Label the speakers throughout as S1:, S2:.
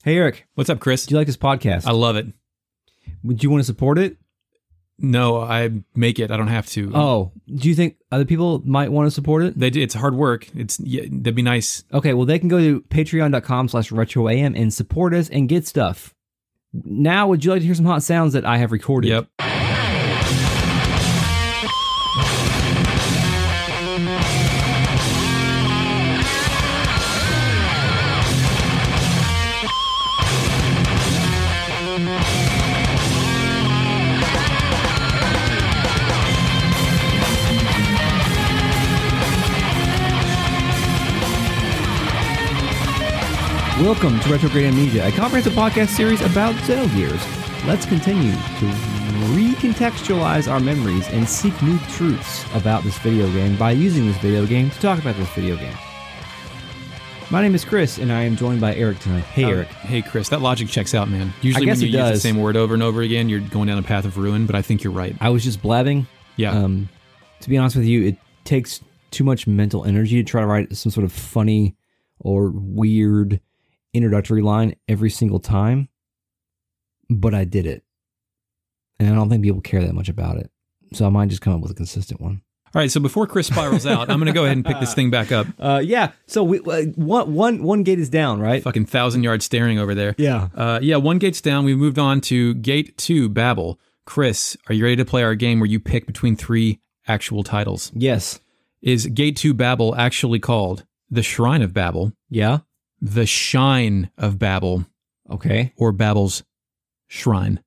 S1: Hey, Eric.
S2: What's up, Chris?
S1: Do you like this podcast?
S2: I love it.
S1: Would you want to support it?
S2: No, I make it. I don't have to.
S1: Oh, do you think other people might want to support it?
S2: They do. It's hard work. That'd be nice.
S1: Okay, well, they can go to patreon.com/retroam and support us and get stuff. Now, would you like to hear some hot sounds that I have recorded?
S2: Yep.
S1: Welcome to Retrograde Amnesia, a comprehensive podcast series about Xenogears. Let's continue to recontextualize our memories and seek new truths about this video game by using this video game to talk about this video game. My name is Chris, and I am joined by Eric tonight. Hey, Eric.
S2: Hey, Chris. That logic checks out, man. Usually when you use the same word over and over again, you're going down a path of ruin, but I think you're right.
S1: I was just blabbing.
S2: Yeah.
S1: To be honest with you, it takes too much mental energy to try to write some sort of funny or weird introductory line every single time, but I did it, and I don't think people care that much about it, so I might just come up with a consistent one.
S2: All right, so before Chris spirals out, I'm going to go ahead and pick this thing back up.
S1: Yeah, so one gate is down, right?
S2: Fucking 1,000-yard staring over there.
S1: Yeah.
S2: One gate's down. We've moved on to Gate 2, Babel. Chris, are you ready to play our game where you pick between three actual titles?
S1: Yes.
S2: Is Gate 2, Babel actually called The Shrine of Babel?
S1: Yeah.
S2: The Shine of Babel,
S1: Okay.
S2: or Babel's Shrine?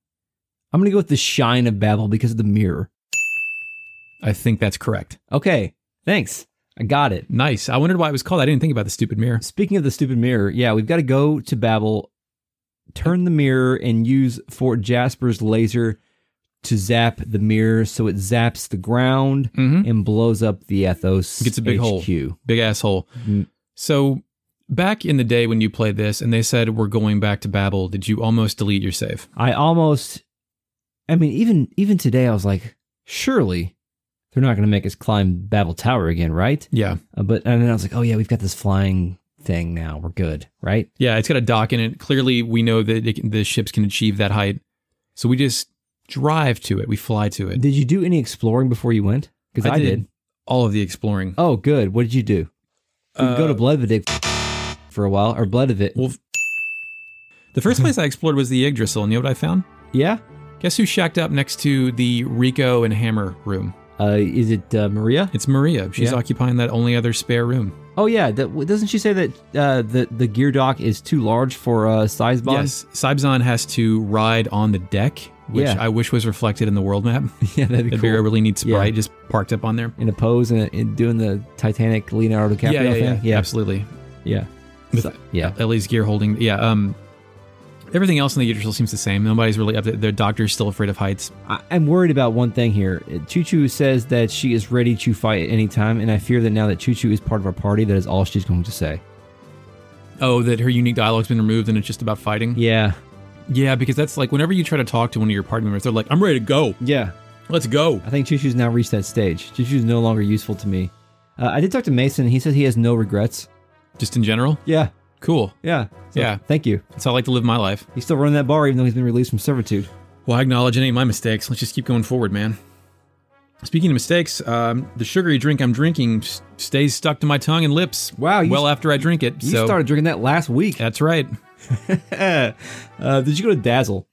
S1: I'm going to go with the Shine of Babel because of the mirror.
S2: I think that's correct.
S1: Okay. Thanks. I got it.
S2: Nice. I wondered why it was called. I didn't think about the stupid mirror.
S1: Speaking of the stupid mirror, yeah, we've got to go to Babel, turn the mirror, and use Fort Jasper's laser to zap the mirror so it zaps the ground and blows up the Ethos
S2: Gets a big
S1: HQ.
S2: hole. Big asshole. So back in the day when you played this and they said we're going back to Babel, did you almost delete your save?
S1: Even today I was like, surely they're not going to make us climb Babel Tower again, right?
S2: Yeah.
S1: And then I was like, oh yeah, we've got this flying thing now. We're good, right?
S2: Yeah, it's got a dock in it. Clearly we know that the ships can achieve that height. So we just drive to it. We fly to it.
S1: Did you do any exploring before you went? Because I did.
S2: All of the exploring.
S1: Oh, good. What did you do? You could go to Bledavik for a while, or Bledavik.
S2: Well, the first place I explored was the Yggdrasslin. You know what I found?
S1: Yeah?
S2: Guess who shacked up next to the Rico and Hammer room?
S1: Is it Maria?
S2: It's Maria. She's occupying that only other spare room.
S1: Oh, yeah. Doesn't she say that the gear dock is too large for Saibzan?
S2: Yes. Saibzan has to ride on the deck, which I wish was reflected in the world map.
S1: Yeah, that'd be
S2: It'd
S1: cool.
S2: be a really neat sprite just parked up on there.
S1: In a pose and doing the Titanic Leonardo DiCaprio thing?
S2: Yeah, absolutely.
S1: Yeah.
S2: Ellie's gear holding. Yeah. Everything else in the Yggdrasil seems the same. Nobody's really up to it. Their doctor's still afraid of heights.
S1: I'm worried about one thing here. Chu-Chu says that she is ready to fight at any time, and I fear that now that Chu-Chu is part of our party, that is all she's going to say.
S2: Oh, that her unique dialogue's been removed and it's just about fighting?
S1: Yeah.
S2: Yeah, because that's like whenever you try to talk to one of your party members, they're like, I'm ready to go.
S1: Yeah.
S2: Let's go.
S1: I think Chu-Chu's now reached that stage. Chu-Chu's no longer useful to me. I did talk to Mason. He says he has no regrets.
S2: Just in general?
S1: Yeah.
S2: Cool.
S1: Yeah. So,
S2: yeah.
S1: Thank you.
S2: That's how I like to live my life.
S1: He's still running that bar even though he's been released from servitude.
S2: Well, I acknowledge it ain't my mistakes. Let's just keep going forward, man. Speaking of mistakes, the sugary drink I'm drinking stays stuck to my tongue and lips.
S1: Wow.
S2: After I drink it.
S1: You started drinking that last week.
S2: That's right.
S1: Did you go to Dazil?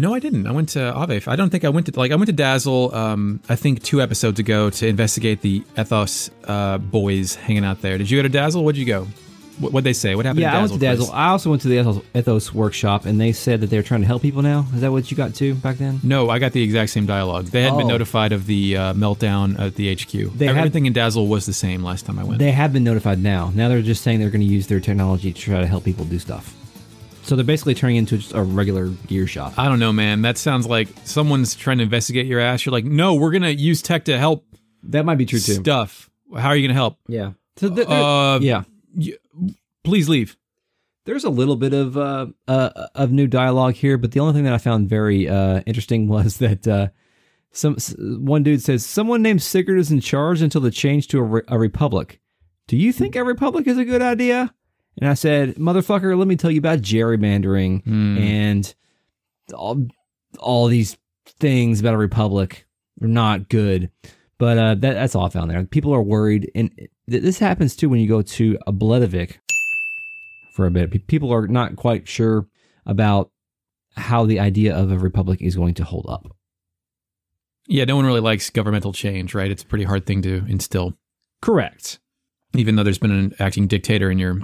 S2: No, I didn't. I went to Ave. I don't think I went to Dazil, I think 2 episodes ago to investigate the Ethos boys hanging out there. Did you go to Dazil? What'd you go? What'd they say? What happened?
S1: Yeah,
S2: to Dazil,
S1: I went to Dazil.
S2: Chris?
S1: I also went to the Ethos workshop, and they said that they're trying to help people now. Is that what you got too back then?
S2: No, I got the exact same dialogue. They hadn't been notified of the meltdown at the HQ. Everything in Dazil was the same last time I went.
S1: They have been notified now. Now they're just saying they're going to use their technology to try to help people do stuff. So they're basically turning into just a regular gear shop.
S2: I don't know, man. That sounds like someone's trying to investigate your ass. You're like, no, we're going to use tech to help.
S1: That might be true too.
S2: Stuff. How are you going to help?
S1: Yeah. So yeah.
S2: Please leave.
S1: There's a little bit of new dialogue here, but the only thing that I found very interesting was that one dude says, someone named Sigurd is in charge until the change to a republic. Do you think a republic is a good idea? And I said, motherfucker, let me tell you about gerrymandering and all these things about a republic are not good. But that's all I found there. People are worried, and this happens too when you go to a Bledavik for a bit. People are not quite sure about how the idea of a republic is going to hold up.
S2: Yeah, no one really likes governmental change, right? It's a pretty hard thing to instill.
S1: Correct.
S2: Even though there's been an acting dictator in your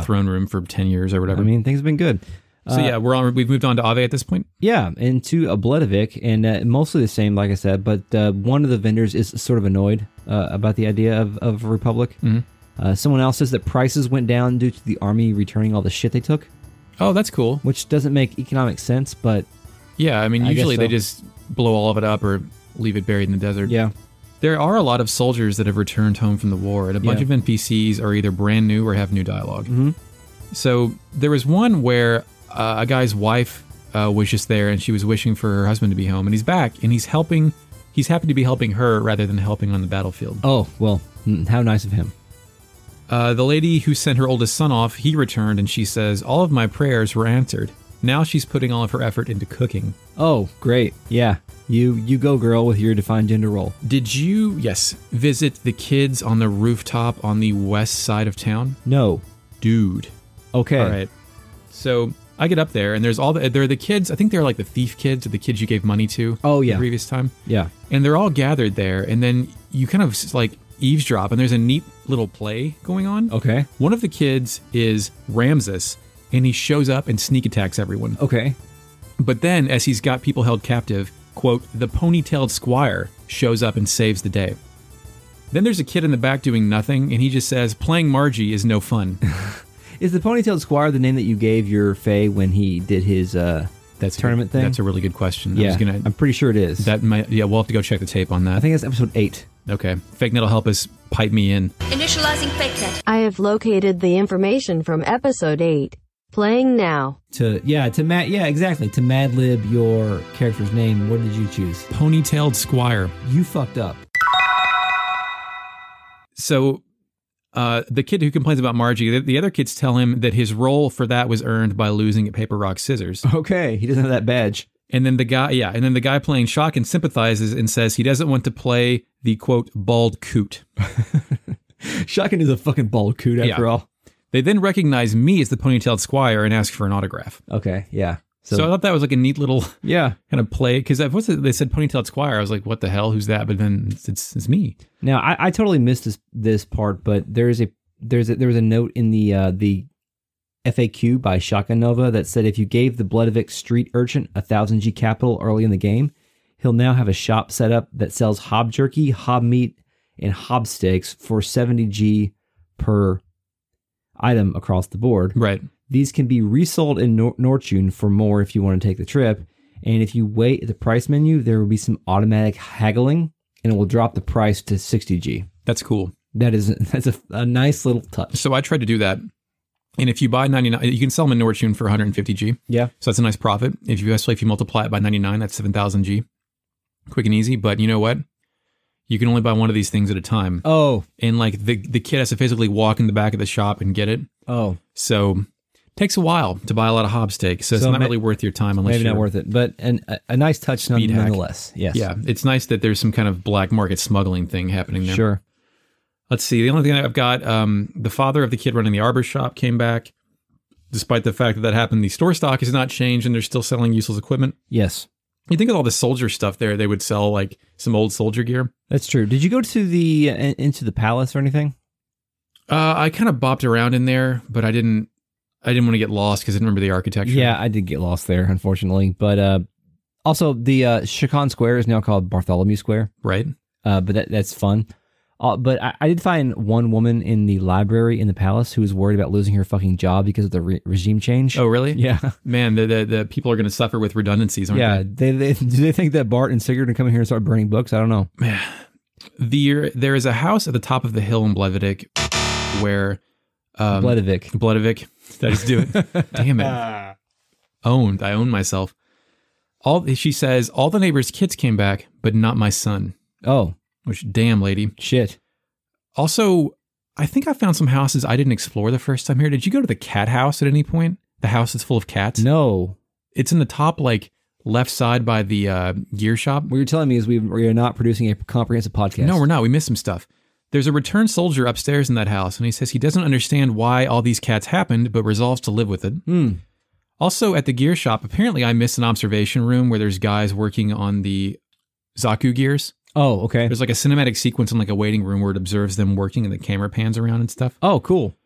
S2: throne room for 10 years or whatever.
S1: I mean, things have been good.
S2: So yeah, we've moved on to Ave at this point?
S1: Yeah, and to a Bledavik, and mostly the same, like I said, but one of the vendors is sort of annoyed about the idea of a republic. Mm-hmm. Someone else says that prices went down due to the army returning all the shit they took.
S2: Oh, that's cool.
S1: Which doesn't make economic sense, but...
S2: Yeah, I mean, usually they just blow all of it up or leave it buried in the desert.
S1: Yeah.
S2: There are a lot of soldiers that have returned home from the war, and a bunch of NPCs are either brand new or have new dialogue. Mm-hmm. So there was one where a guy's wife was just there, and she was wishing for her husband to be home, and he's back, and he's happy to be helping her rather than helping on the battlefield.
S1: Oh, well, how nice of him.
S2: The lady who sent her oldest son off, he returned, and she says, all of my prayers were answered. Now she's putting all of her effort into cooking.
S1: Oh, great. Yeah. You go, girl, with your defined gender role.
S2: Did you, visit the kids on the rooftop on the west side of town?
S1: No.
S2: Dude.
S1: Okay.
S2: All right. So I get up there, and there are the kids, I think they're like the thief kids, or the kids you gave money to the previous time.
S1: Yeah.
S2: And they're all gathered there, and then you kind of like eavesdrop, and there's a neat little play going on.
S1: Okay.
S2: One of the kids is Ramsus, and he shows up and sneak attacks everyone.
S1: Okay.
S2: But then, as he's got people held captive, quote, the ponytailed squire shows up and saves the day. Then there's a kid in the back doing nothing, and he just says, playing Margie is no fun.
S1: Is the ponytailed squire the name that you gave your Fae when he did his tournament thing?
S2: That's a really good question.
S1: Yeah, I'm pretty sure it is.
S2: We'll have to go check the tape on that.
S1: I think that's episode 8.
S2: Okay. FakeNet will help us pipe me in.
S3: Initializing FakeNet.
S4: I have located the information from episode 8. Playing now.
S1: To Mad Lib your character's name, what did you choose?
S2: Ponytailed squire.
S1: You fucked up.
S2: So the kid who complains about Margie, the other kids tell him that his role for that was earned by losing at paper, rock, scissors.
S1: Okay, he doesn't have that badge.
S2: And then the guy playing Shotgun sympathizes and says he doesn't want to play the quote bald coot.
S1: Shotgun is a fucking bald coot after all.
S2: They then recognize me as the ponytailed squire and ask for an autograph.
S1: Okay, yeah.
S2: So I thought that was like a neat little
S1: kind
S2: of play, because they said ponytailed squire. I was like, what the hell? Who's that? But then it's me.
S1: Now I totally missed this part, but there was a note in the FAQ by Shotgun Nova that said if you gave the Bledavik street urchin 1,000 G capital early in the game, he'll now have a shop set up that sells hob jerky, hob meat, and hob steaks for 70 G per item across the board.
S2: Right.
S1: These can be resold in Nortune for more if you want to take the trip. And if you wait at the price menu, there will be some automatic haggling, and it will drop the price to 60 G.
S2: That's cool.
S1: That's a nice little touch.
S2: So I tried to do that. And if you buy 99, you can sell them in Nortune for 150 G.
S1: Yeah.
S2: So that's a nice profit. If you multiply it by 99, that's 7,000 G. Quick and easy. But you know what? You can only buy one of these things at a time.
S1: Oh.
S2: And like the kid has to physically walk in the back of the shop and get it.
S1: Oh.
S2: So takes a while to buy a lot of hob steak. So it's not really worth your time unless
S1: maybe not worth it. But a nice touch nonetheless. Yes.
S2: Yeah. It's nice that there's some kind of black market smuggling thing happening there.
S1: Sure.
S2: Let's see. The only thing I've got, the father of the kid running the arbor shop came back. despite the fact that that happened, the store stock has not changed and they're still selling useless equipment.
S1: Yes.
S2: You think of all the soldier stuff there, they would sell like some old soldier gear.
S1: That's true. Did you go to the into the palace or anything?
S2: I kind of bopped around in there, but I didn't want to get lost because I didn't remember the architecture.
S1: Yeah, I did get lost there, unfortunately. But also, the Shikon Square is now called Bartholomew Square.
S2: Right.
S1: But that's fun. But I did find one woman in the library in the palace who was worried about losing her fucking job because of the regime change.
S2: Oh, really?
S1: Yeah.
S2: Man, the people are going to suffer with redundancies, aren't they?
S1: Yeah. Do they think that Bart and Sigurd are coming here and start burning books? I don't know.
S2: There is a house at the top of the hill in Bledavik where...
S1: Bledavik.
S2: Did I just do it? Damn it. Owned. I own myself. She says, all the neighbors' kids came back, but not my son.
S1: Oh.
S2: Which, damn, lady.
S1: Shit.
S2: Also, I think I found some houses I didn't explore the first time here. Did you go to the cat house at any point? The house that's full of cats?
S1: No.
S2: It's in the top, like, left side by the gear shop.
S1: What you're telling me is we are not producing a comprehensive podcast.
S2: No, we're not. We missed some stuff. There's a returned soldier upstairs in that house, and he says he doesn't understand why all these cats happened, but resolves to live with it. Also, at the gear shop, apparently I missed an observation room where there's guys working on the Zaku gears.
S1: Oh, okay.
S2: There's like a cinematic sequence in like a waiting room where it observes them working and the camera pans around and stuff.
S1: Oh, cool.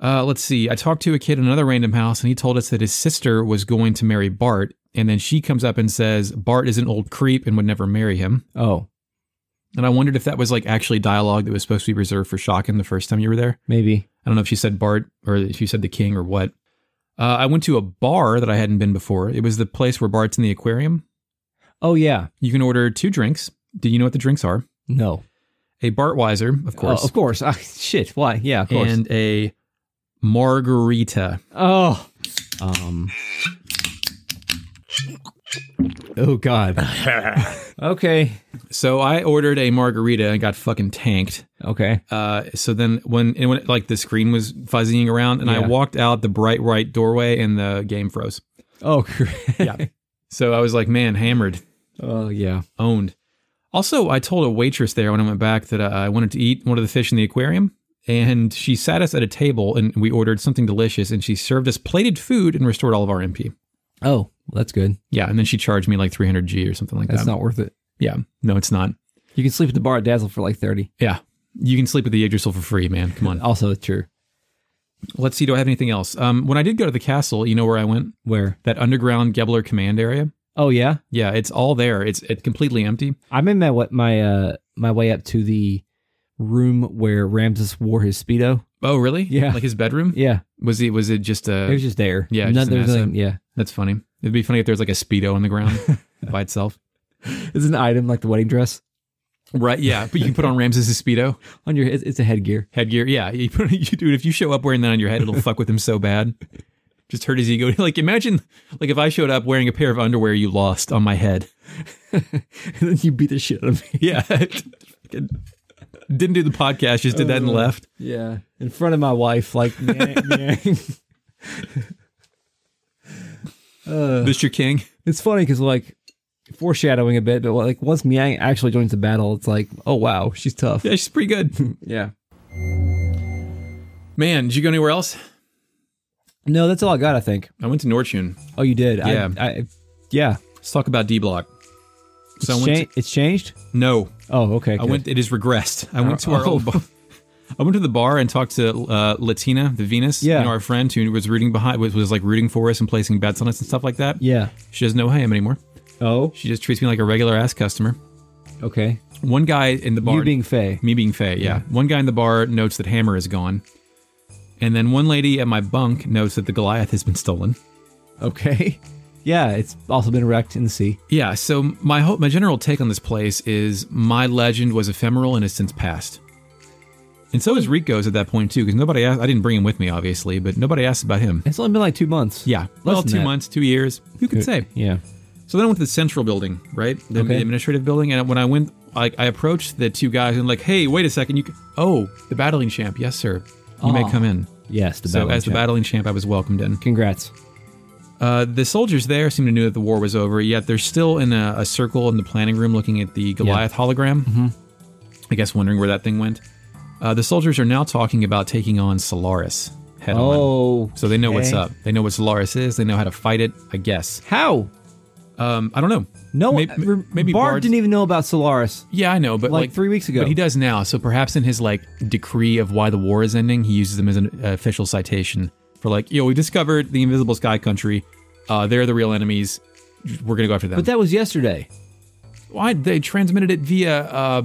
S2: Let's see. I talked to a kid in another random house and he told us that his sister was going to marry Bart. And then she comes up and says, Bart is an old creep and would never marry him.
S1: Oh.
S2: And I wondered if that was like actually dialogue that was supposed to be reserved for Shotgun the first time you were there.
S1: Maybe.
S2: I don't know if she said Bart or if she said the king or what. I went to a bar that I hadn't been before. It was the place where Bart's in the aquarium.
S1: Oh, yeah.
S2: You can order 2 drinks. Do you know what the drinks are?
S1: No.
S2: A Bartweiser, of course.
S1: Oh, of course. Shit. Why? Yeah, of course.
S2: And a margarita.
S1: Oh. Oh, God. Okay.
S2: So I ordered a margarita and got fucking tanked.
S1: Okay.
S2: So then when like the screen was fuzzying around and I walked out the bright white doorway and the game froze.
S1: Oh, great.
S2: Yeah. So I was like, man, hammered.
S1: Oh, yeah.
S2: Owned. Also, I told a waitress there when I went back that I wanted to eat one of the fish in the aquarium. And she sat us at a table and we ordered something delicious and she served us plated food and restored all of our MP.
S1: Oh, well, that's good.
S2: Yeah, and then she charged me like 300 G or something like that.
S1: That's not worth it.
S2: Yeah, no, it's not.
S1: You can sleep at the bar at Dazil for like 30.
S2: Yeah, you can sleep at the Yggdrassil for free, man. Come on.
S1: Also true.
S2: Let's see, do I have anything else? When I did go to the castle, you know where I went?
S1: Where?
S2: That underground Gebler command area.
S1: Oh, yeah?
S2: Yeah, it's all there. It's completely empty.
S1: I made my way up to the room where Ramsus wore his speedo.
S2: Oh, really?
S1: Yeah.
S2: Like his bedroom?
S1: Yeah.
S2: Was it just a...
S1: It was just there.
S2: Yeah, just an asset.
S1: Yeah.
S2: That's funny. It'd be funny if there's like a speedo on the ground by itself.
S1: It's an item like the wedding dress.
S2: Right, yeah. But you can put on Ramses' speedo.
S1: On your head, it's a headgear.
S2: Headgear, yeah. You dude, if you show up wearing that on your head, it'll fuck with him so bad. Just hurt his ego. Like, imagine, like, if I showed up wearing a pair of underwear you lost on my head.
S1: And then you beat the shit out of me.
S2: Yeah. Didn't do the podcast, just did that and left.
S1: Yeah. In front of my wife, like,
S2: Mr. King.
S1: It's funny because, like, foreshadowing a bit, but like once Miang actually joins the battle, it's like, oh wow, she's tough.
S2: Yeah, she's pretty good.
S1: Yeah.
S2: Man, did you go anywhere else?
S1: No, that's all I got, I think.
S2: I went to Nortune.
S1: Oh, you did?
S2: Yeah.
S1: Yeah.
S2: Let's talk about D Block.
S1: So it's changed?
S2: No.
S1: Oh, okay.
S2: It has regressed. I went to our old bar. I went to the bar and talked to Latina, the Venus, our friend who was rooting for us and placing bets on us and stuff like that.
S1: Yeah.
S2: She doesn't know him anymore.
S1: Oh.
S2: She just treats me like a regular ass customer.
S1: Okay.
S2: One guy in the bar.
S1: You being Faye.
S2: Me being Faye, yeah. One guy in the bar notes that Hammer is gone. And then one lady at my bunk notes that the Goliath has been stolen.
S1: Okay. Yeah, it's also been wrecked in the sea.
S2: Yeah, so my general take on this place is my legend was ephemeral and has since passed. And so is Rico's at that point too, because nobody asked. I didn't bring him with me, obviously, but nobody asked about him.
S1: It's only been like 2 months.
S2: Yeah, well, 2 months, 2 years. Who could say?
S1: Yeah.
S2: So then I went to the central building, right? The administrative building, and when I went, I approached the two guys and like, hey, wait a second, the battling champ, yes sir, you may come in.
S1: Yes, the battling champ.
S2: The battling champ, I was welcomed in.
S1: Congrats.
S2: The soldiers there seem to know that the war was over, yet they're still in a circle in the planning room looking at the Goliath hologram. Mm-hmm. I guess wondering where that thing went. The soldiers are now talking about taking on Solaris. # head on. So they know what's up. They know what Solaris is. They know how to fight it, I guess.
S1: How?
S2: I don't know.
S1: No,
S2: maybe
S1: Bard didn't even know about Solaris.
S2: Yeah, I know, but
S1: like 3 weeks ago.
S2: But he does now. So perhaps in his like decree of why the war is ending, he uses them as an official citation for like, we discovered the invisible sky country. They're the real enemies. We're gonna go after them.
S1: But that was yesterday.
S2: Why they transmitted it via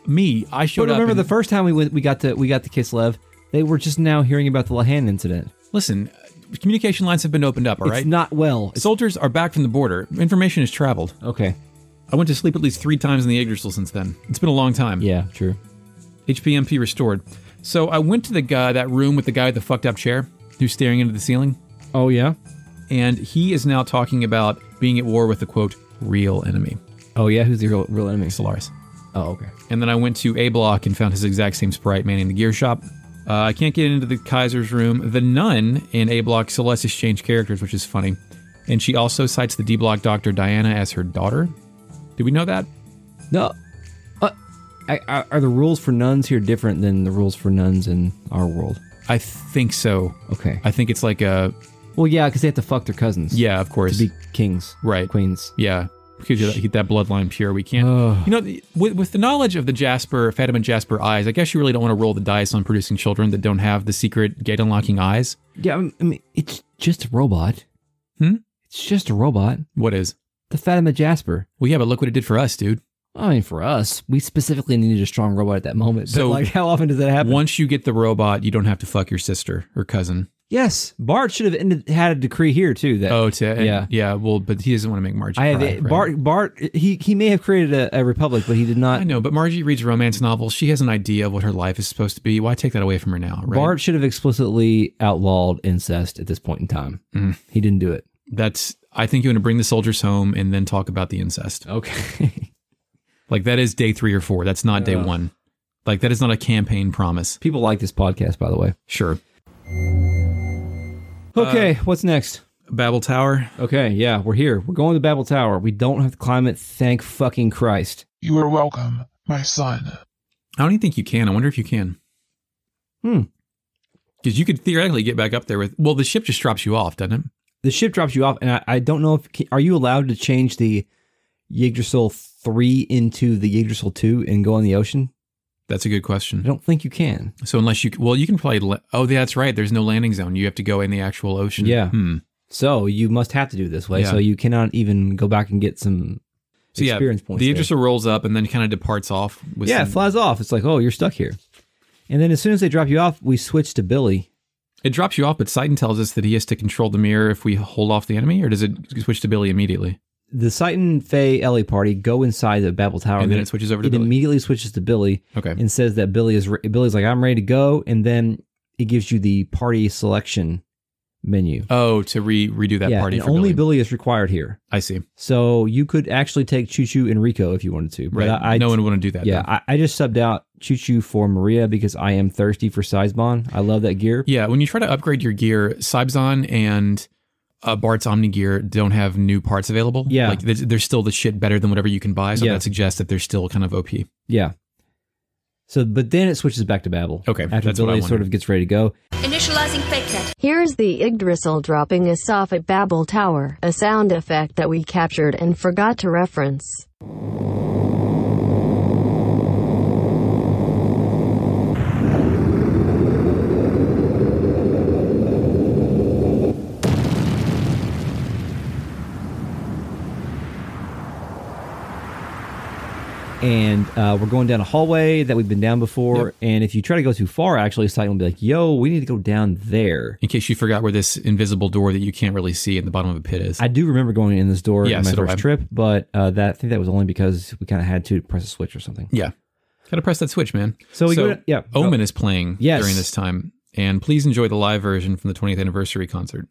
S2: me? I showed up.
S1: But remember the first time we got to Kislev, they were just now hearing about the Lahan incident.
S2: Listen. Communication lines have been opened up, all right?
S1: It's not well.
S2: Soldiers are back from the border. Information has traveled.
S1: Okay.
S2: I went to sleep at least 3 times in the Yggdrasil since then. It's been a long time.
S1: Yeah, true.
S2: HPMP restored. So I went to that room with the guy with the fucked up chair who's staring into the ceiling.
S1: Oh, yeah?
S2: And he is now talking about being at war with the, quote, real enemy.
S1: Oh, yeah? Who's the real enemy?
S2: Solaris.
S1: Oh, okay.
S2: And then I went to A block and found his exact same sprite manning the gear shop. I can't get into the Kaiser's room. The nun in A block still lets exchange characters, which is funny. And she also cites the D block Dr. Diana as her daughter. Did we know that?
S1: No. Are the rules for nuns here different than the rules for nuns in our world?
S2: I think so.
S1: Okay.
S2: I think it's like a...
S1: Well, yeah, because they have to fuck their cousins.
S2: Yeah, of course.
S1: To be kings.
S2: Right.
S1: Queens.
S2: Yeah. Because keep that bloodline pure. We can't... with the knowledge of the Fatima and Jasper eyes, I guess you really don't want to roll the dice on producing children that don't have the secret gate unlocking eyes.
S1: Yeah, I mean, it's just a robot. It's just a robot.
S2: What is?
S1: The Fatima Jasper.
S2: Well, yeah, but look what it did for us, dude.
S1: I mean, for us, we specifically needed a strong robot at that moment. So, but like, how often does that happen?
S2: Once you get the robot, you don't have to fuck your sister or cousin.
S1: Yes, Bart should have had a decree here too. That
S2: yeah. Well, but he doesn't want to make Margie cry.
S1: Bart. He may have created a republic, but he did not.
S2: I know, but Margie reads romance novels. She has an idea of what her life is supposed to be. Why take that away from her now? Right?
S1: Bart should have explicitly outlawed incest at this point in time. He didn't do it.
S2: I think you want to bring the soldiers home and then talk about the incest.
S1: Okay.
S2: Like that is day 3 or 4. That's not day 1. Like that is not a campaign promise.
S1: People like this podcast, by the way.
S2: Sure.
S1: Okay, what's next?
S2: Babel Tower.
S1: Okay, yeah, we're here. We're going to Babel Tower. We don't have to climb it, thank fucking Christ.
S3: You are welcome, my son.
S2: I don't even think you can. I wonder if you can. Because you could theoretically get back up there with... Well, the ship just drops you off, doesn't it?
S1: The ship drops you off, and I don't know if... Are you allowed to change the Yggdrasil 3 into the Yggdrasil 2 and go in the ocean?
S2: That's a good question.
S1: I don't think you can.
S2: So unless you... Well, you can probably... Oh, that's right. There's no landing zone. You have to go in the actual ocean.
S1: Yeah. So you must have to do it this way. Yeah. So you cannot even go back and get some experience points.
S2: The Yggdrasil rolls up and then kind of departs off.
S1: It flies off. It's like, oh, you're stuck here. And then as soon as they drop you off, we switch to Billy.
S2: It drops you off, but Citan tells us that he has to control the mirror if we hold off the enemy, or does it switch to Billy immediately?
S1: The Citan, Faye, Ellie party go inside the Babel Tower.
S2: And then it switches over to Billy.
S1: It immediately switches to Billy.
S2: Okay.
S1: And says that Billy's like, I'm ready to go. And then it gives you the party selection menu.
S2: Oh, to redo that party
S1: and
S2: for
S1: only Billy is required here.
S2: I see.
S1: So you could actually take Chu-Chu and Rico if you wanted to. But
S2: right. No one would want to do that.
S1: Yeah, I just subbed out Chu-Chu for Maria because I am thirsty for Sizebon. I love that gear.
S2: Yeah, when you try to upgrade your gear, Sizebon and Bart's Omni gear don't have new parts available.
S1: Yeah.
S2: Like there's still the shit better than whatever you can buy. So that suggests that they're still kind of OP.
S1: Yeah. So, but then it switches back to Babel.
S2: Okay.
S1: After Billy sort of gets ready to go.
S5: Initializing fake net.
S4: Here's the Yggdrasil dropping us off at Babel Tower, a sound effect that we captured and forgot to reference.
S1: And we're going down a hallway that we've been down before. Yep. And if you try to go too far, actually, Citan will be like, yo, we need to go down there.
S2: In case you forgot where this invisible door that you can't really see at the bottom of a pit is.
S1: I do remember going in this door in my first trip, but I think that was only because we kind of had to press a switch or something.
S2: Yeah. Got to press that switch, man.
S1: So we go to,
S2: Omen is playing during this time. And please enjoy the live version from the 20th anniversary concert.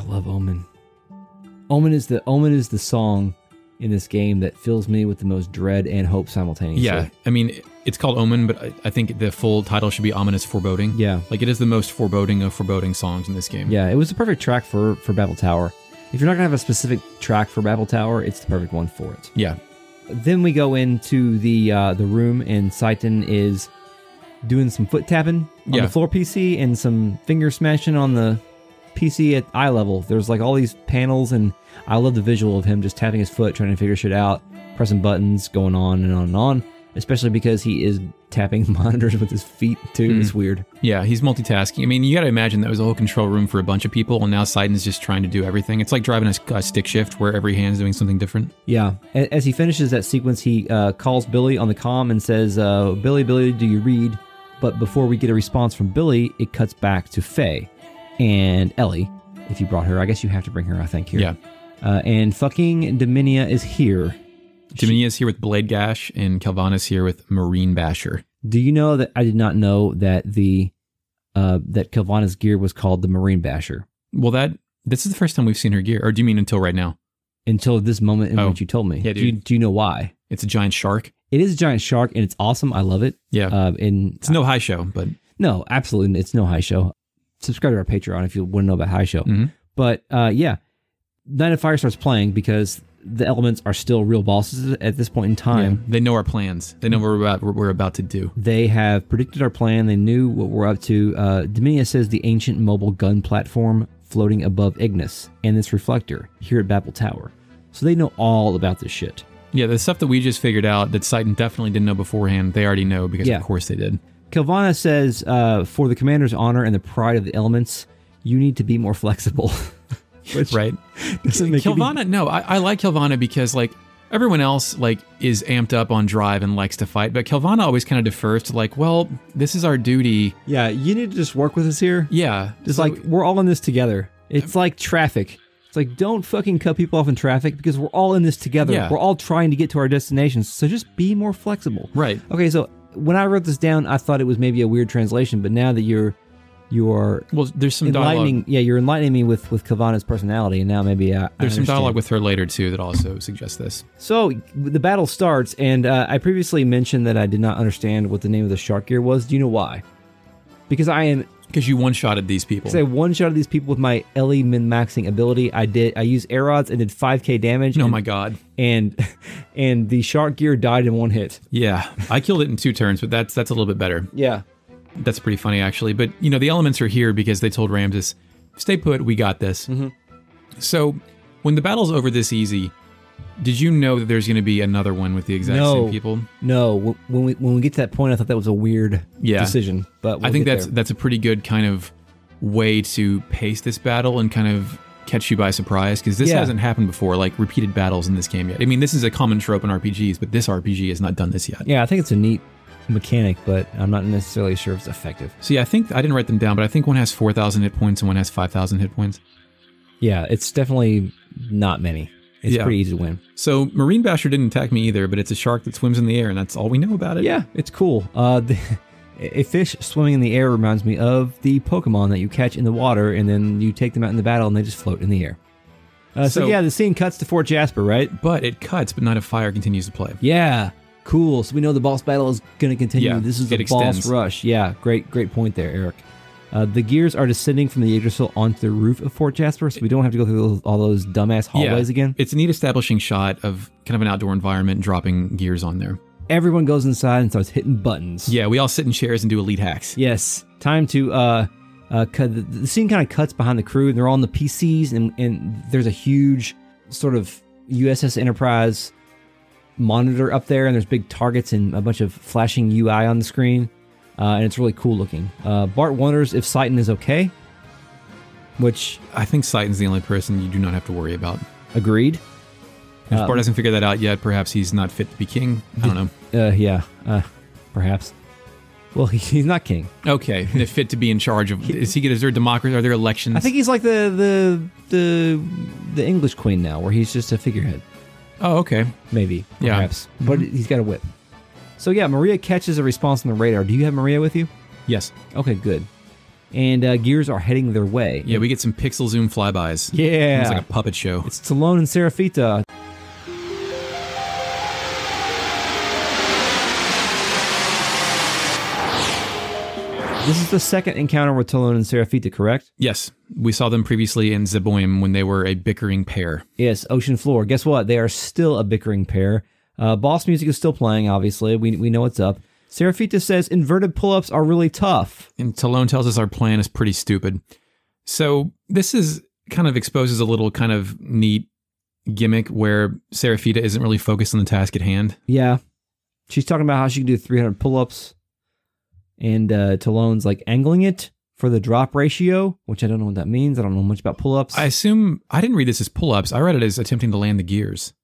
S1: love Omen. Omen is the song in this game that fills me with the most dread and hope simultaneously.
S2: Yeah, I mean, it's called Omen, but I think the full title should be Ominous Foreboding.
S1: Yeah.
S2: Like, it is the most foreboding of foreboding songs in this game.
S1: Yeah, it was the perfect track for Babel Tower. If you're not going to have a specific track for Babel Tower, it's the perfect one for it.
S2: Yeah.
S1: Then we go into the room, and Satan is doing some foot tapping on the floor PC and some finger smashing on the PC at eye level. There's like all these panels, and I love the visual of him just tapping his foot, trying to figure shit out, pressing buttons, going on and on and on, especially because he is tapping monitors with his feet too. It's weird.
S2: Yeah, he's multitasking. I mean, you got to imagine that was a whole control room for a bunch of people, and now Siden's just trying to do everything. It's like driving a stick shift where every hand's doing something different.
S1: Yeah. As he finishes that sequence, he calls Billy on the comm and says, Billy, do you read? But before we get a response from Billy, it cuts back to Faye and Ellie. If you brought her, I guess you have to bring her, I think, here.
S2: Yeah.
S1: And fucking Dominia is here.
S2: Dominia's here with Blade Gash, and Kelvana's here with Marine Basher.
S1: Do you know that I did not know that that Kelvana's gear was called the Marine Basher?
S2: Well, this is the first time we've seen her gear. Or do you mean until right now?
S1: Until this moment in which you told me.
S2: Yeah, dude.
S1: Do you know why?
S2: It's a giant shark.
S1: It is a giant shark, and it's awesome. I love it.
S2: Yeah. It's no high show, but...
S1: No, absolutely. It's no high show. Subscribe to our Patreon if you want to know about high show.
S2: Mm-hmm.
S1: But, yeah. Night of Fire starts playing because the elements are still real bosses at this point in time.
S2: Yeah, they know our plans. They know what we're about to do.
S1: They have predicted our plan. They knew what we're up to. Dominia says the ancient mobile gun platform floating above Ignis and this reflector here at Babel Tower. So they know all about this shit.
S2: Yeah, the stuff that we just figured out that Satan definitely didn't know beforehand, they already know because of course they did.
S1: Kelvana says, for the commander's honor and the pride of the elements, you need to be more flexible. Which
S2: right.
S1: Doesn't make
S2: Kelvana, no, I like Kelvana because like everyone else like is amped up on drive and likes to fight, but Kelvana always kind of defers to like, well, this is our duty.
S1: Yeah, you need to just work with us here.
S2: Yeah.
S1: Just so, like, we're all in this together. It's like traffic. It's like, don't fucking cut people off in traffic because we're all in this together. Yeah. We're all trying to get to our destinations, so just be more flexible.
S2: Right.
S1: Okay, so when I wrote this down, I thought it was maybe a weird translation, but now that you are
S2: there's some
S1: enlightening.
S2: Dialogue.
S1: Yeah, you're enlightening me with Kelvana's personality, and now maybe
S2: there's some dialogue with her later too that also suggests this.
S1: So the battle starts, and I previously mentioned that I did not understand what the name of the shark gear was. Do you know why? Because
S2: you one-shotted these people.
S1: Because I one-shotted these people with my Ellie min-maxing ability. I used air rods and did 5k damage.
S2: Oh my god!
S1: And the shark gear died in one hit.
S2: Yeah, I killed it in 2 turns, but that's a little bit better.
S1: Yeah.
S2: That's pretty funny, actually. But, you know, the elements are here because they told Ramsus, stay put, we got this.
S1: Mm-hmm.
S2: So, when the battle's over this easy, did you know that there's going to be another one with the exact same people?
S1: No. When we get to that point, I thought that was a weird decision. But
S2: I think that's a pretty good kind of way to pace this battle and kind of catch you by surprise, because this hasn't happened before, like repeated battles in this game yet. I mean, this is a common trope in RPGs, but this RPG has not done this yet.
S1: Yeah, I think it's a neat mechanic, but I'm not necessarily sure if it's effective.
S2: See, I think I didn't write them down, but I think one has 4,000 hit points and one has 5,000 hit points.
S1: Yeah, it's definitely not many. It's pretty easy to win.
S2: So Marine Basher didn't attack me either, but it's a shark that swims in the air, and that's all we know about it.
S1: Yeah, it's cool. A fish swimming in the air reminds me of the Pokemon that you catch in the water, and then you take them out in the battle, and they just float in the air. So yeah, the scene cuts to Fort Jasper, right?
S2: But it cuts, but Night of Fire continues to play.
S1: Yeah. Cool. So we know the boss battle is going to continue.
S2: Yeah,
S1: this is a boss rush. Yeah, great point there, Eric. The gears are descending from the Yggdrasil onto the roof of Fort Jasper, so we don't have to go through all those dumbass hallways again.
S2: It's a neat establishing shot of kind of an outdoor environment and dropping gears on there.
S1: Everyone goes inside and starts hitting buttons.
S2: Yeah, we all sit in chairs and do elite hacks.
S1: Yes. Time to... the scene kind of cuts behind the crew, and they're all on the PCs, and there's a huge sort of USS Enterprise monitor up there, and there's big targets and a bunch of flashing UI on the screen, and it's really cool looking. Bart wonders if Satan is okay, which...
S2: I think Satan's the only person you do not have to worry about.
S1: Agreed.
S2: If Bart hasn't figured that out yet, perhaps he's not fit to be king. I don't know.
S1: Yeah, perhaps. Well, he's not king.
S2: Okay, fit to be in charge of... Is there democracy? Are there elections?
S1: I think he's like the English queen now, where he's just a figurehead.
S2: Oh, okay.
S1: Maybe, perhaps. Yeah. But he's got a whip. So yeah, Maria catches a response on the radar. Do you have Maria with you?
S2: Yes.
S1: Okay, good. and gears are heading their way.
S2: Yeah, we get some pixel zoom flybys.
S1: Yeah.
S2: It's like a puppet show.
S1: It's Tolone and Seraphita. This is the second encounter with Tolone and Seraphita, correct?
S2: Yes, we saw them previously in Zeboim when they were a bickering pair.
S1: Yes, Ocean Floor. Guess what? They are still a bickering pair. Boss music is still playing, obviously. We know what's up. Seraphita says inverted pull-ups are really tough.
S2: And Tolone tells us our plan is pretty stupid. So this is kind of exposes a little kind of neat gimmick where Seraphita isn't really focused on the task at hand.
S1: Yeah. She's talking about how she can do 300 pull-ups. And Tolone's like angling it for the drop ratio, which I don't know what that means. I don't know much about pull-ups.
S2: I assume, I didn't read this as pull-ups. I read it as attempting to land the gears.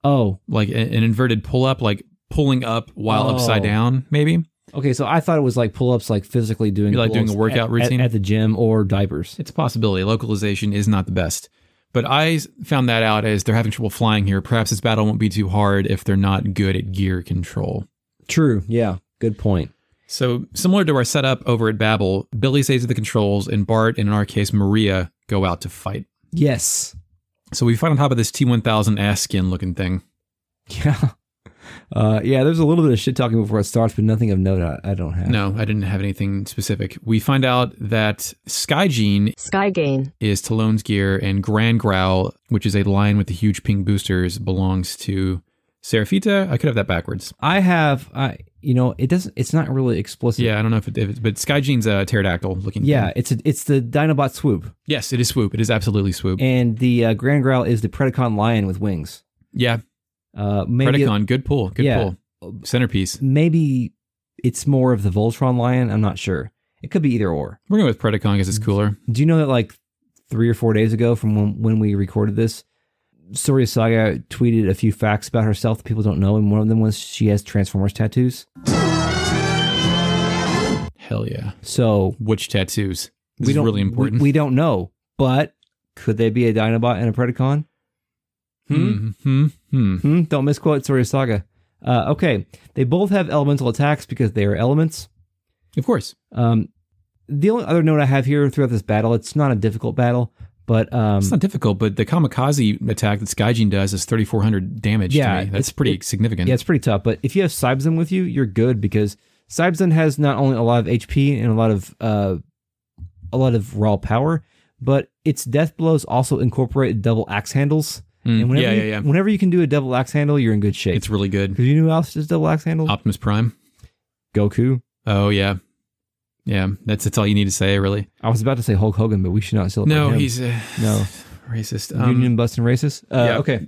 S1: Oh.
S2: Like an inverted pull-up, like pulling up while upside down, maybe?
S1: Okay, so I thought it was like pull-ups, like physically doing
S2: like doing a workout routine?
S1: At the gym or diapers.
S2: It's a possibility. Localization is not the best. But I found that out as they're having trouble flying here. Perhaps this battle won't be too hard if they're not good at gear control.
S1: True, yeah. Good point.
S2: So, similar to our setup over at Babel, Billy stays at the controls, and Bart, and in our case, Maria, go out to fight.
S1: Yes.
S2: So we fight on top of this T-1000 ass skin looking thing.
S1: Yeah. Yeah, there's a little bit of shit talking before it starts, but nothing of note I don't have.
S2: No, I didn't have anything specific. We find out that Skygain is Talone's gear, and Grand Growl, which is a lion with the huge pink boosters, belongs to Seraphita. I could have that backwards.
S1: It's not really explicit.
S2: Yeah, I don't know if but Skygain's a pterodactyl looking thing.
S1: It's the Dinobot Swoop.
S2: Yes, it is Swoop. It is absolutely Swoop.
S1: And the Grand Growl is the Predacon lion with wings.
S2: Yeah. Predacon, good pull. Good pull. Centerpiece.
S1: Maybe it's more of the Voltron lion. I'm not sure. It could be either or.
S2: We're going with Predacon because it's cooler.
S1: Do you know that like 3 or 4 days ago from when we recorded this, Sorya Saga tweeted a few facts about herself that people don't know, and one of them was she has Transformers tattoos.
S2: Hell yeah.
S1: So,
S2: which tattoos? This is really important.
S1: We don't know, but could they be a Dinobot and a Predacon? Don't misquote Sorya Saga. Okay, they both have elemental attacks because they are elements.
S2: Of course.
S1: The only other note I have here throughout this battle, it's not a difficult battle, but
S2: it's not difficult, but the kamikaze attack that Skygain does is 3,400 damage to me. That's pretty significant.
S1: Yeah, it's pretty tough, but if you have Cybzen with you, you're good because Cybzen has not only a lot of HP and a lot of raw power, but its death blows also incorporate double axe handles. And whenever you can do a double axe handle, you're in good shape.
S2: It's really good.
S1: Because you know who else does double axe handle?
S2: Optimus Prime.
S1: Goku.
S2: Oh, yeah. Yeah, that's all you need to say, really.
S1: I was about to say Hulk Hogan, but we should not celebrate him.
S2: He's racist.
S1: Union busting racist? Okay.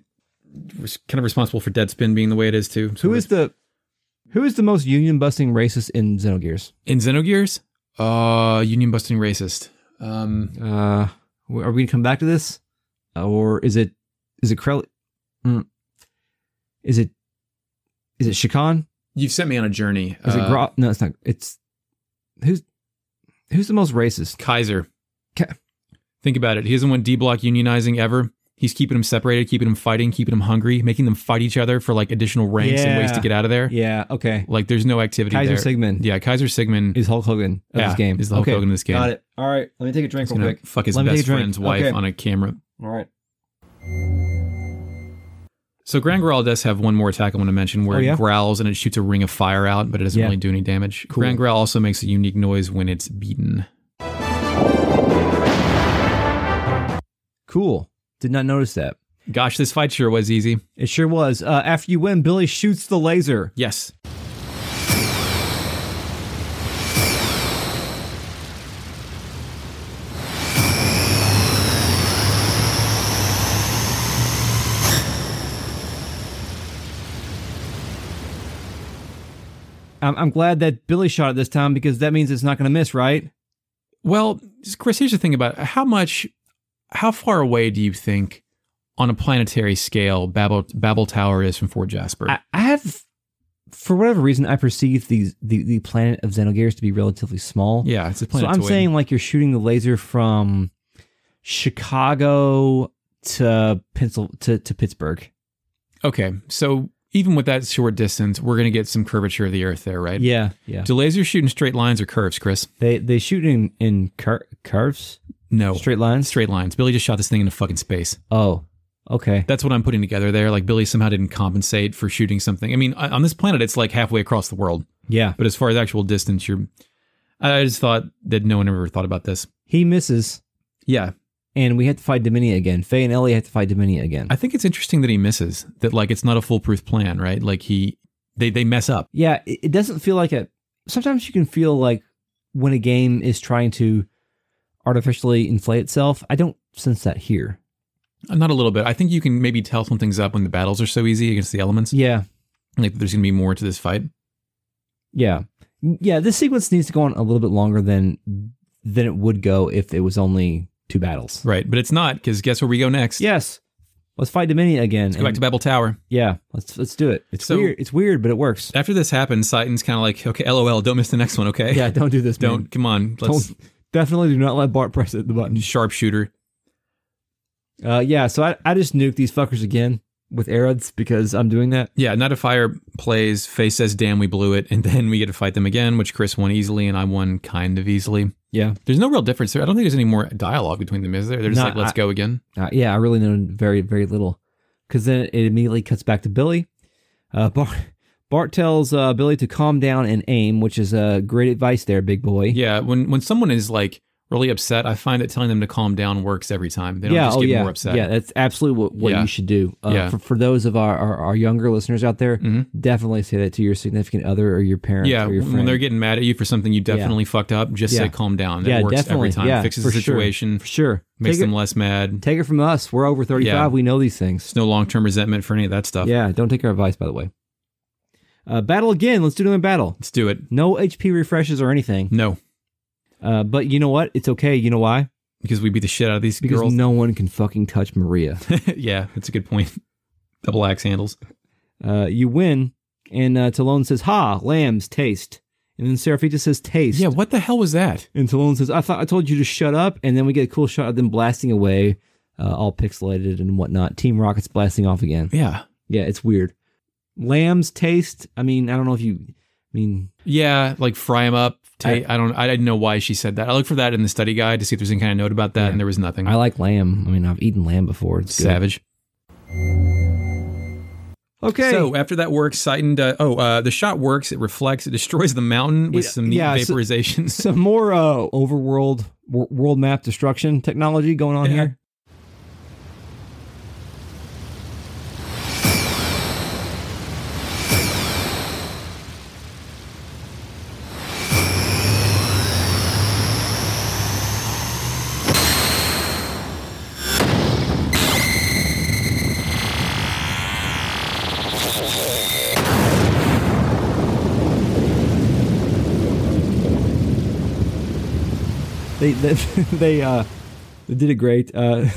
S2: Kind of responsible for Deadspin being the way it is, too.
S1: Who is the most union busting racist in Xenogears?
S2: In Xenogears? Union busting racist.
S1: Are we going to come back to this? Or is it Krell? Is it Shikan?
S2: You've sent me on a journey.
S1: Is it Groff? No, it's not. It's who's the most racist?
S2: Kaiser. Think about it. He doesn't want D-Block unionizing ever. He's keeping them separated, keeping them fighting, keeping them hungry, making them fight each other for like additional ranks and ways to get out of there.
S1: Yeah, okay.
S2: Like there's no activity there.
S1: Kaiser Sigmund.
S2: Yeah, Kaiser Sigmund
S1: is Hulk Hogan of this game.
S2: Is the Hulk Hogan of this game.
S1: Got it. All right, let me take a drink real quick.
S2: Fuck his best friend's wife on a camera.
S1: All right.
S2: So Grand Growl does have one more attack I want to mention where it growls and it shoots a ring of fire out, but it doesn't really do any damage. Cool. Grand Growl also makes a unique noise when it's beaten.
S1: Cool. Did not notice that.
S2: Gosh, this fight sure was easy.
S1: It sure was. After you win, Billy shoots the laser.
S2: Yes.
S1: I'm glad that Billy shot it this time because that means it's not going to miss, right?
S2: Well, Chris, here's the thing about it. How far away do you think on a planetary scale Babel Tower is from Fort Jasper?
S1: I have, for whatever reason, I perceive the planet of Xenogears to be relatively small.
S2: Yeah, it's a planetoid.
S1: So I'm saying like you're shooting the laser from Chicago to Pittsburgh.
S2: Okay, so even with that short distance, we're going to get some curvature of the Earth there, right?
S1: Yeah, yeah.
S2: Do lasers shoot in straight lines or curves, Chris?
S1: They shoot in curves?
S2: No.
S1: Straight lines?
S2: Straight lines. Billy just shot this thing into fucking space.
S1: Oh, okay.
S2: That's what I'm putting together there. Like, Billy somehow didn't compensate for shooting something. I mean, on this planet, it's like halfway across the world.
S1: Yeah.
S2: But as far as actual distance, I just thought that no one ever thought about this.
S1: He misses.
S2: Yeah.
S1: And we have to fight Dominia again. Faye and Ellie have to fight Dominia again.
S2: I think it's interesting that he misses. That, like, it's not a foolproof plan, right? Like, they mess up.
S1: Yeah, it doesn't feel like sometimes you can feel like when a game is trying to artificially inflate itself. I don't sense that here.
S2: Not a little bit. I think you can maybe tell something's up when the battles are so easy against the elements.
S1: Yeah.
S2: Like, there's going to be more to this fight.
S1: Yeah. Yeah, this sequence needs to go on a little bit longer than it would go if it was only 2 battles.
S2: Right, but it's not, because guess where we go next?
S1: Yes. Let's fight Dominia again.
S2: Let's go back to Babel Tower.
S1: Yeah, let's do it. It's weird. It's weird, but it works.
S2: After this happens, Titan's kind of like, okay, LOL, don't miss the next one, okay?
S1: Yeah, don't do this, man.
S2: Don't, come on.
S1: Definitely do not let Bart press the button.
S2: Sharpshooter.
S1: Yeah, so I just nuked these fuckers again with arrows because I'm doing that.
S2: Yeah, Night of Fire plays, Faye says, damn, we blew it, and then we get to fight them again, which Chris won easily, and I won kind of easily. Yeah. There's no real difference there. I don't think there's any more dialogue between them, is there? They're just like, let's go again.
S1: Yeah, I really know very, very little. Because then it immediately cuts back to Billy. Bart tells Billy to calm down and aim, which is great advice there, big boy.
S2: Yeah, when someone is like really upset, I find that telling them to calm down works every time. They don't just get more upset.
S1: Yeah, that's absolutely what you should do. For those of our younger listeners out there, definitely say that to your significant other or your parents or your friend.
S2: When they're getting mad at you for something you definitely fucked up, just say calm down. That works every time. Fixes the situation.
S1: For sure.
S2: Makes them less mad.
S1: Take it from us. We're over 35. Yeah. We know these things.
S2: There's no long-term resentment for any of that stuff.
S1: Yeah, don't take our advice, by the way. Battle again. Let's do another battle.
S2: Let's do it.
S1: No HP refreshes or anything.
S2: No.
S1: But you know what? It's okay. You know why?
S2: Because we beat the shit out of these
S1: girls.
S2: Because
S1: no one can fucking touch Maria.
S2: Yeah, that's a good point. Double axe handles.
S1: You win, and Tolone says, "Ha, lambs, taste." And then Seraphita says, "Taste."
S2: Yeah, what the hell was that?
S1: And Tolone says, I told you to shut up." And then we get a cool shot of them blasting away, all pixelated and whatnot. Team Rocket's blasting off again.
S2: Yeah.
S1: Yeah, it's weird. Lambs, taste. I mean, I don't know if you mean...
S2: Yeah, like fry them up. I didn't know why she said that. I looked for that in the study guide to see if there's any kind of note about that, and there was nothing.
S1: I like lamb. I mean, I've eaten lamb before. It's
S2: savage. Okay. So after that works, Titan. The shot works. It reflects. It destroys the mountain with some neat vaporization.
S1: Some more overworld world map destruction technology going on here. They did it great, but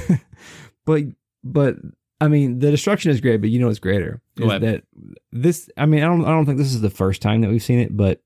S1: I mean the destruction is great, but you know what's greater is that this. I mean, I don't think this is the first time that we've seen it, but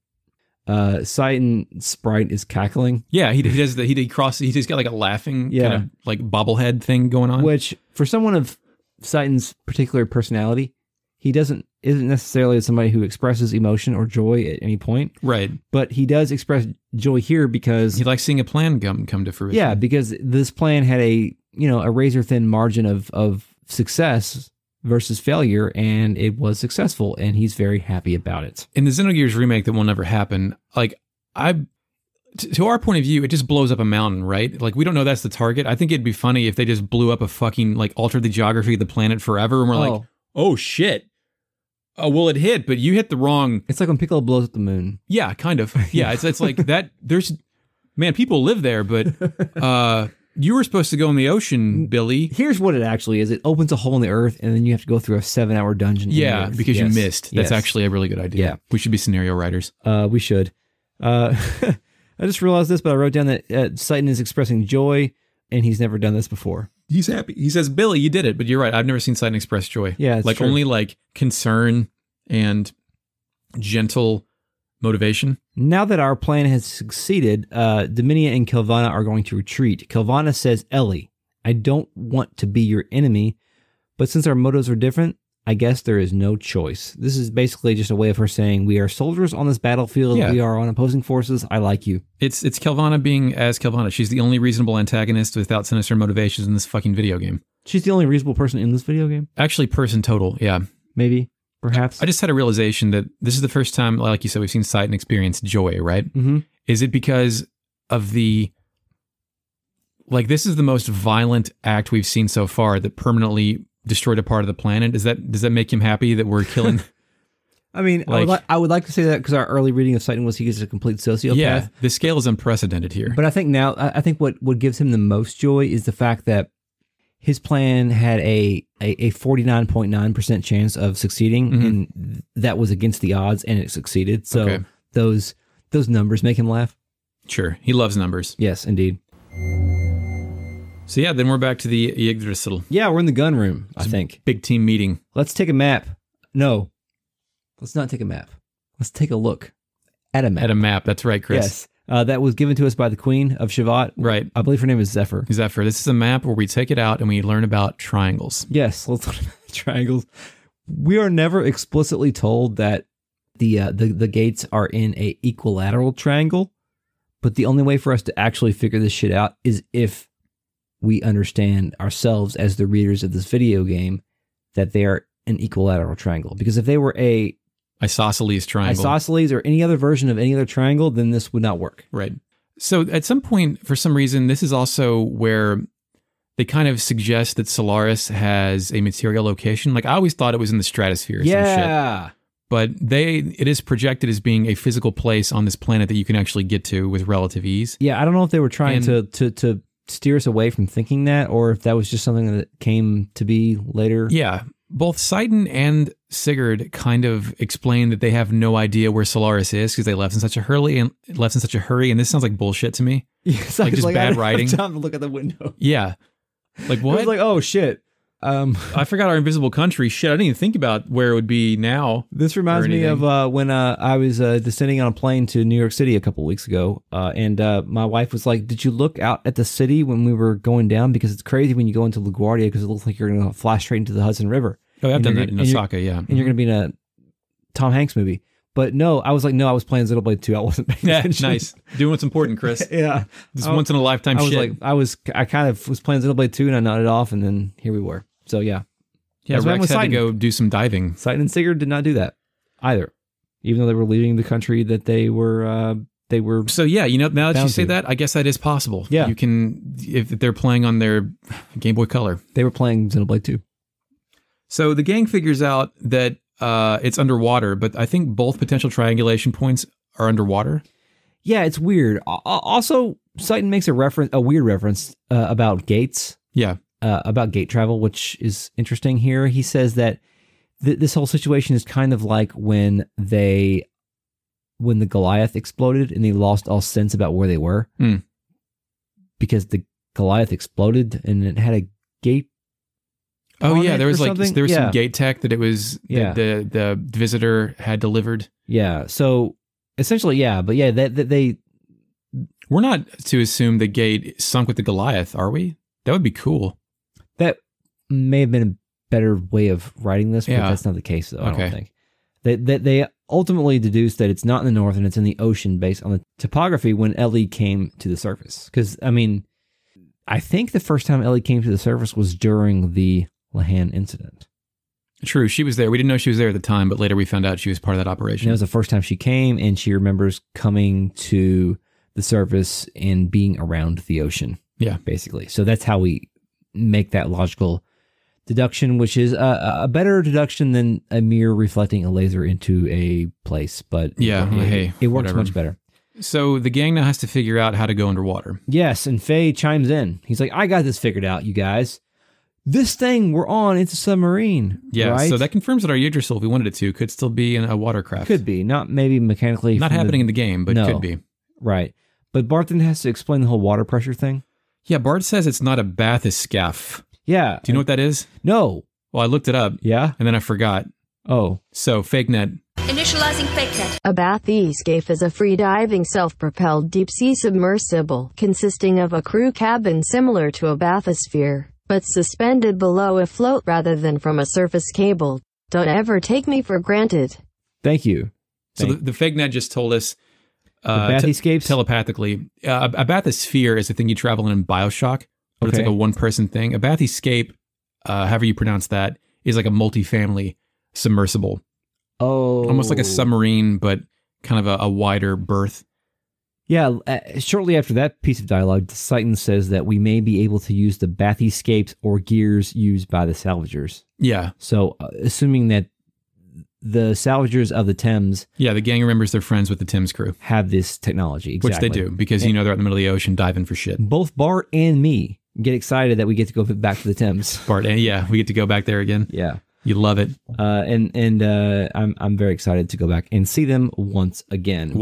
S1: Titan sprite is cackling.
S2: Yeah, he does the he crosses. He's just got like a laughing kind of like bobblehead thing going on.
S1: Which for someone of Titan's particular personality, he isn't necessarily somebody who expresses emotion or joy at any point.
S2: Right.
S1: But he does express joy here because
S2: he likes seeing a plan come to fruition.
S1: Yeah, because this plan had a razor thin margin of success versus failure, and it was successful, and he's very happy about it.
S2: In the Xenogears remake that will never happen, like to our point of view, it just blows up a mountain, right? Like, we don't know that's the target. I think it'd be funny if they just blew up a fucking, like, altered the geography of the planet forever, and we're like, oh shit. Oh, well, it hit, but you hit the wrong...
S1: It's like when Piccolo blows up the moon.
S2: Yeah, kind of. Yeah, it's like that. There's... Man, people live there, but you were supposed to go in the ocean, Billy.
S1: Here's what it actually is. It opens a hole in the earth, and then you have to go through a 7-hour dungeon.
S2: Yeah, because you missed. That's actually a really good idea. Yeah. We should be scenario writers.
S1: We should. I just realized this, but I wrote down that Titan is expressing joy, and he's never done this before.
S2: He's happy. He says, Billy, you did it. But you're right. I've never seen Titan express joy.
S1: Yeah, it's
S2: like
S1: true.
S2: Only like concern and gentle motivation.
S1: Now that our plan has succeeded, Dominia and Kelvana are going to retreat. Kelvana says, Ellie, I don't want to be your enemy, but since our motives are different, I guess there is no choice. This is basically just a way of her saying, we are soldiers on this battlefield. Yeah. We are on opposing forces. I like you.
S2: It's Kelvana being as Kelvana. She's the only reasonable antagonist without sinister motivations in this fucking video game.
S1: She's the only reasonable person in this video game?
S2: Actually, person total, yeah.
S1: Maybe, perhaps.
S2: I just had a realization that this is the first time, like you said, we've seen Sight and experience joy, right?
S1: Mm-hmm.
S2: Is it because of the... Like, this is the most violent act we've seen so far that permanently destroyed a part of the planet. Does that make him happy that we're killing?
S1: I mean, I would like to say that because our early reading of Sighton was he is a complete sociopath. Yeah,
S2: the scale is unprecedented here.
S1: But I think now, I think what gives him the most joy is the fact that his plan had a 49.9% chance of succeeding, and that was against the odds, and it succeeded. So those numbers make him laugh.
S2: Sure, he loves numbers.
S1: Yes, indeed.
S2: So yeah, then we're back to the Yggdrasslin.
S1: Yeah, we're in the gun room, I think.
S2: Big team meeting.
S1: Let's take a map. No, let's not take a map. Let's take a look at a map.
S2: At a map, that's right, Chris.
S1: Yes, that was given to us by the Queen of Shavat.
S2: Right.
S1: I believe her name is Zephyr.
S2: Zephyr. This is a map where we take it out and we learn about triangles.
S1: Yes, let's learn about triangles. We are never explicitly told that the gates are in a equilateral triangle, but the only way for us to actually figure this shit out is if we understand ourselves as the readers of this video game that they are an equilateral triangle. Because if they were a
S2: isosceles triangle,
S1: isosceles or any other version of any other triangle, then this would not work.
S2: Right. So at some point, for some reason, this is also where they kind of suggest that Solaris has a material location. Like I always thought it was in the stratosphere or some shit. But it is projected as being a physical place on this planet that you can actually get to with relative ease.
S1: Yeah, I don't know if they were trying to steer us away from thinking that, or if that was just something that came to be later.
S2: Yeah, both Sidon and Sigurd kind of explain that they have no idea where Solaris is because they left in such a hurry, and this sounds like bullshit to me.
S1: Yes,
S2: like just bad writing.
S1: I time to look at the window.
S2: Yeah, like what?
S1: I was like, oh shit.
S2: I forgot our invisible country. Shit, I didn't even think about where it would be now.
S1: This reminds me of when I was descending on a plane to New York City a couple of weeks ago, and my wife was like, "Did you look out at the city when we were going down? Because it's crazy when you go into LaGuardia because it looks like you're going to fly straight into the Hudson River."
S2: Oh, I've done that in Osaka, yeah.
S1: And you're going to be in a Tom Hanks movie. But no, I was like, no, I was playing Xenoblade 2. I wasn't paying attention.
S2: Nice. Doing what's important, Chris.
S1: Yeah.
S2: This once in a lifetime shit.
S1: I kind of was playing Xenoblade 2 and I nodded off, and then here we were. So yeah.
S2: Yeah, Rex had to go do some diving.
S1: Sighton and Sigurd did not do that either, even though they were leaving the country that they were.
S2: So yeah, now that you say that, I guess that is possible.
S1: Yeah,
S2: you can if they're playing on their Game Boy Color.
S1: They were playing Xenoblade 2.
S2: So the gang figures out that it's underwater, but I think both potential triangulation points are underwater.
S1: Yeah, it's weird. Also, Sighton makes a weird reference about gates.
S2: Yeah.
S1: About gate travel, which is interesting here. He says that this whole situation is kind of like when the Goliath exploded and they lost all sense about where they were. Because the Goliath exploded and it had a gate.
S2: Oh yeah, there was some gate tech that it was the visitor had delivered.
S1: Yeah. So essentially, yeah, but yeah, they
S2: we're not to assume the gate sunk with the Goliath, are we? That would be cool.
S1: That may have been a better way of writing this, but that's not the case, though, I don't think. They ultimately deduced that it's not in the north and it's in the ocean based on the topography when Ellie came to the surface. Because, I mean, I think the first time Ellie came to the surface was during the Lahan incident.
S2: True, she was there. We didn't know she was there at the time, but later we found out she was part of that operation.
S1: And it was the first time she came, and she remembers coming to the surface and being around the ocean.
S2: Yeah.
S1: Basically. So that's how we make that logical deduction, which is a better deduction than a mere reflecting a laser into a place. But it works much better.
S2: So the gang now has to figure out how to go underwater.
S1: Yes, and Faye chimes in. He's like, I got this figured out, you guys. This thing we're on, it's a submarine.
S2: Yeah,
S1: right?
S2: So that confirms that our Yggdrasil, if we wanted it to, could still be in a watercraft.
S1: Could be. Not maybe mechanically.
S2: Not happening in the game, but could be.
S1: Right. But Bart then has to explain the whole water pressure thing.
S2: Yeah, Bart says it's not a bathyscaphe.
S1: Yeah.
S2: Do you know what that is?
S1: No.
S2: Well, I looked it up.
S1: Yeah?
S2: And then I forgot.
S1: Oh.
S2: So, fake net.
S5: Initializing fake net.
S4: A bathyscaphe is a free-diving, self-propelled deep-sea submersible consisting of a crew cabin similar to a bathysphere, but suspended below a float rather than from a surface cable. Don't ever take me for granted.
S1: Thank you.
S2: So the FigNet just told us
S1: bathyscapes?
S2: telepathically. A bathysphere is a thing you travel in BioShock, but it's like a one-person thing. A bathyscape, however you pronounce that, is like a multifamily submersible.
S1: Oh.
S2: Almost like a submarine, but kind of a wider berth.
S1: Yeah, shortly after that piece of dialogue, Titan says that we may be able to use the bathyscapes or gears used by the salvagers.
S2: Yeah.
S1: So, assuming that the salvagers of the Thames...
S2: Yeah, the gang remembers they're friends with the Thames crew.
S1: ...have this technology, exactly.
S2: Which they do, because, they're out in the middle of the ocean diving for shit.
S1: Both Bart and me get excited that we get to go back to the Thames.
S2: Bart, and we get to go back there again.
S1: Yeah.
S2: You love it.
S1: I'm very excited to go back and see them once again.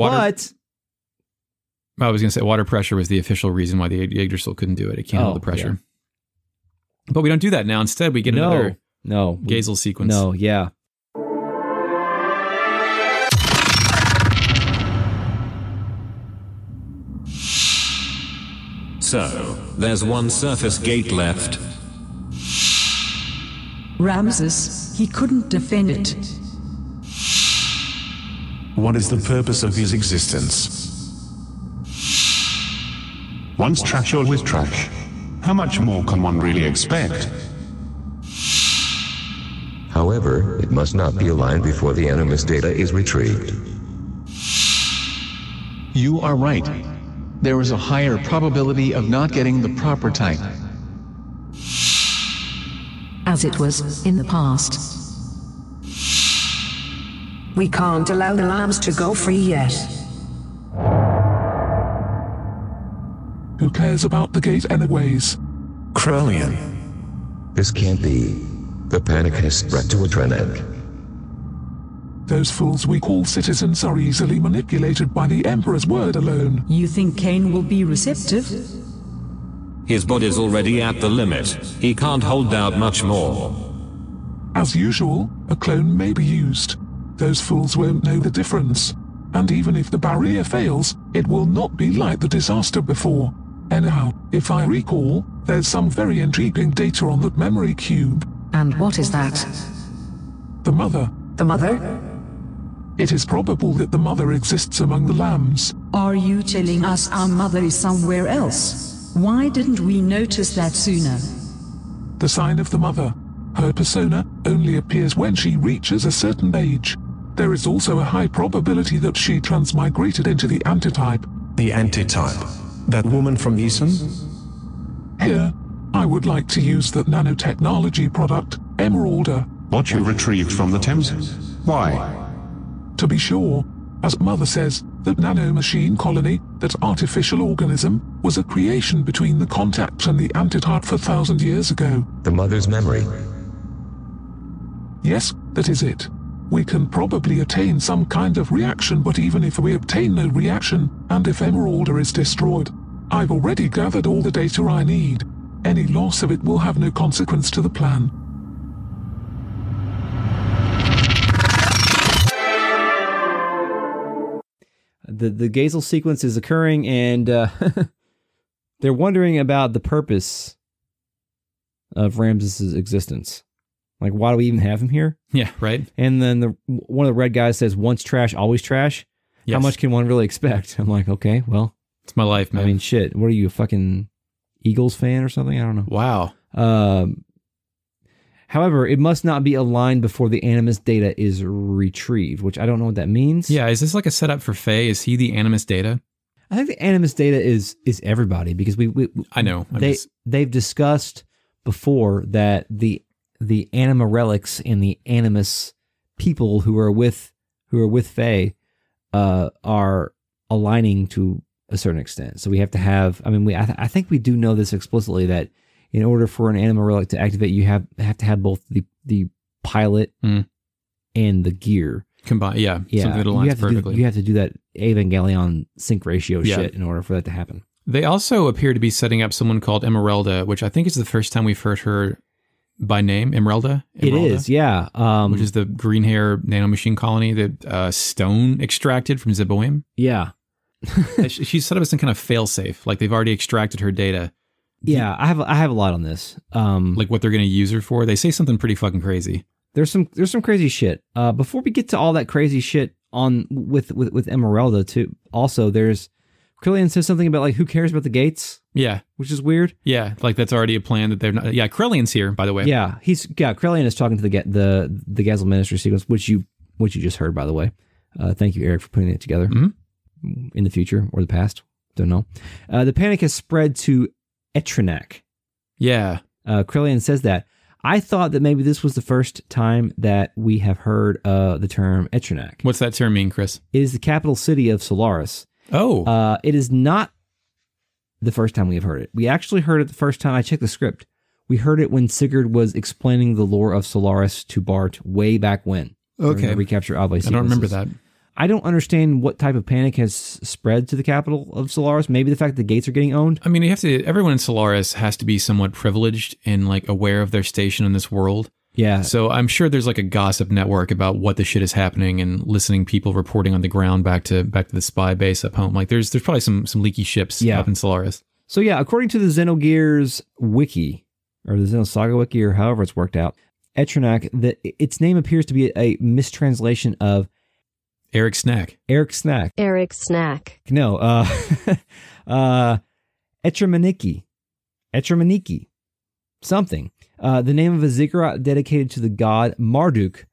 S2: I was going to say water pressure was the official reason why the Yggdrasil couldn't do it. It can't hold the pressure. Yeah. But we don't do that now. Instead, we get another Gazel sequence.
S1: No, yeah.
S6: So, there's one surface gate left.
S7: Ramsus, he couldn't defend it.
S3: What is the purpose of his existence? Once trash, always trash. How much more can one really expect?
S8: However, it must not be aligned before the Animus data is retrieved.
S9: You are right. There is a higher probability of not getting the proper type.
S7: As it was in the past.
S10: We can't allow the lambs to go free yet.
S3: Who cares about the gate anyways?
S8: Krallian. This can't be. The panic has spread to Etrenank.
S3: Those fools we call citizens are easily manipulated by the Emperor's word alone.
S7: You think Cain will be receptive?
S6: His body's already at the limit. He can't hold out much more.
S3: As usual, a clone may be used. Those fools won't know the difference. And even if the barrier fails, it will not be like the disaster before. Anyhow, if I recall, there's some very intriguing data on that memory cube.
S10: And what is that?
S3: The mother.
S10: The mother?
S3: It is probable that the mother exists among the lambs.
S7: Are you telling us our mother is somewhere else? Why didn't we notice that sooner?
S3: The sign of the mother. Her persona only appears when she reaches a certain age. There is also a high probability that she transmigrated into the antitype.
S11: The antitype? That woman from Eason?
S3: Here, I would like to use the nanotechnology product, Emeralda.
S12: What you retrieved from the Thames? Why?
S3: To be sure, as Mother says, that nanomachine colony, that artificial organism, was a creation between the contact and the antitype 4,000 years ago.
S8: The mother's memory.
S3: Yes, that is it. We can probably attain some kind of reaction, but even if we obtain no reaction, and if Emeralda is destroyed, I've already gathered all the data I need. Any loss of it will have no consequence to the plan.
S1: The Gazel sequence is occurring, and they're wondering about the purpose of Ramsus' existence. Like, why do we even have him here?
S2: Yeah, right.
S1: And then one of the red guys says, once trash, always trash. Yes. How much can one really expect? I'm like, okay, well.
S2: It's my life, man.
S1: I mean, shit. What are you, a fucking Eagles fan or something? I don't know.
S2: Wow.
S1: However, it must not be aligned before the Animus data is retrieved, which I don't know what that means.
S2: Yeah, is this like a setup for Faye? Is he the Animus data?
S1: I think the Animus data is everybody, because
S2: I know.
S1: They've discussed before that the Anima relics and the Animus people who are with Faye are aligning to a certain extent. So we have to have. I mean, I think we do know this explicitly, that in order for an Anima relic to activate, you have to have both the pilot and the gear
S2: combined. Yeah, something that aligns perfectly.
S1: You have to do that Evangelion sync ratio shit in order for that to happen.
S2: They also appear to be setting up someone called Emeralda, which I think is the first time we've heard her by name. Emeralda?
S1: It is, yeah.
S2: Which is the green hair nanomachine colony that Stone extracted from Zeboim.
S1: Yeah.
S2: She's set up as some kind of failsafe. Like, they've already extracted her data.
S1: Yeah, I have a lot on this.
S2: Like what they're going to use her for. They say something pretty fucking crazy.
S1: there's some crazy shit. Before we get to all that crazy shit on with Emeralda too, also there's Krillian says something about like who cares about the gates?
S2: Yeah,
S1: which is weird.
S2: Yeah, like that's already a plan that they're not. Yeah, Krillian's here, by the way.
S1: Yeah, Krillian is talking to the Gazel ministry sequence, which you just heard, by the way. Thank you, Eric, for putting it together. In the future or the past, don't know. The panic has spread to Etrenank.
S2: Yeah,
S1: Krillian says that. I thought that maybe this was the first time that we have heard the term Etrenank.
S2: What's that term mean, Chris?
S1: It is the capital city of Solaris.
S2: Oh.
S1: It is not the first time we have heard it. We actually heard it the first time I checked the script. We heard it when Sigurd was explaining the lore of Solaris to Bart way back when.
S2: Okay.
S1: Recapture Ave
S2: I don't remember that.
S1: I don't understand what type of panic has spread to the capital of Solaris. Maybe the fact that the gates are getting owned.
S2: I mean, everyone in Solaris has to be somewhat privileged and like aware of their station in this world.
S1: Yeah.
S2: So I'm sure there's like a gossip network about what the shit is happening and listening people reporting on the ground back to the spy base up home. Like there's probably some leaky ships up in Solaris.
S1: So yeah, according to the Xenogears wiki or the Xenosaga wiki or however it's worked out, Etrenank, its name appears to be a mistranslation of
S2: Eric Snack.
S1: Eric Snack.
S4: Eric Snack.
S1: No, Etremaniki. Something. The name of a ziggurat dedicated to the god Marduk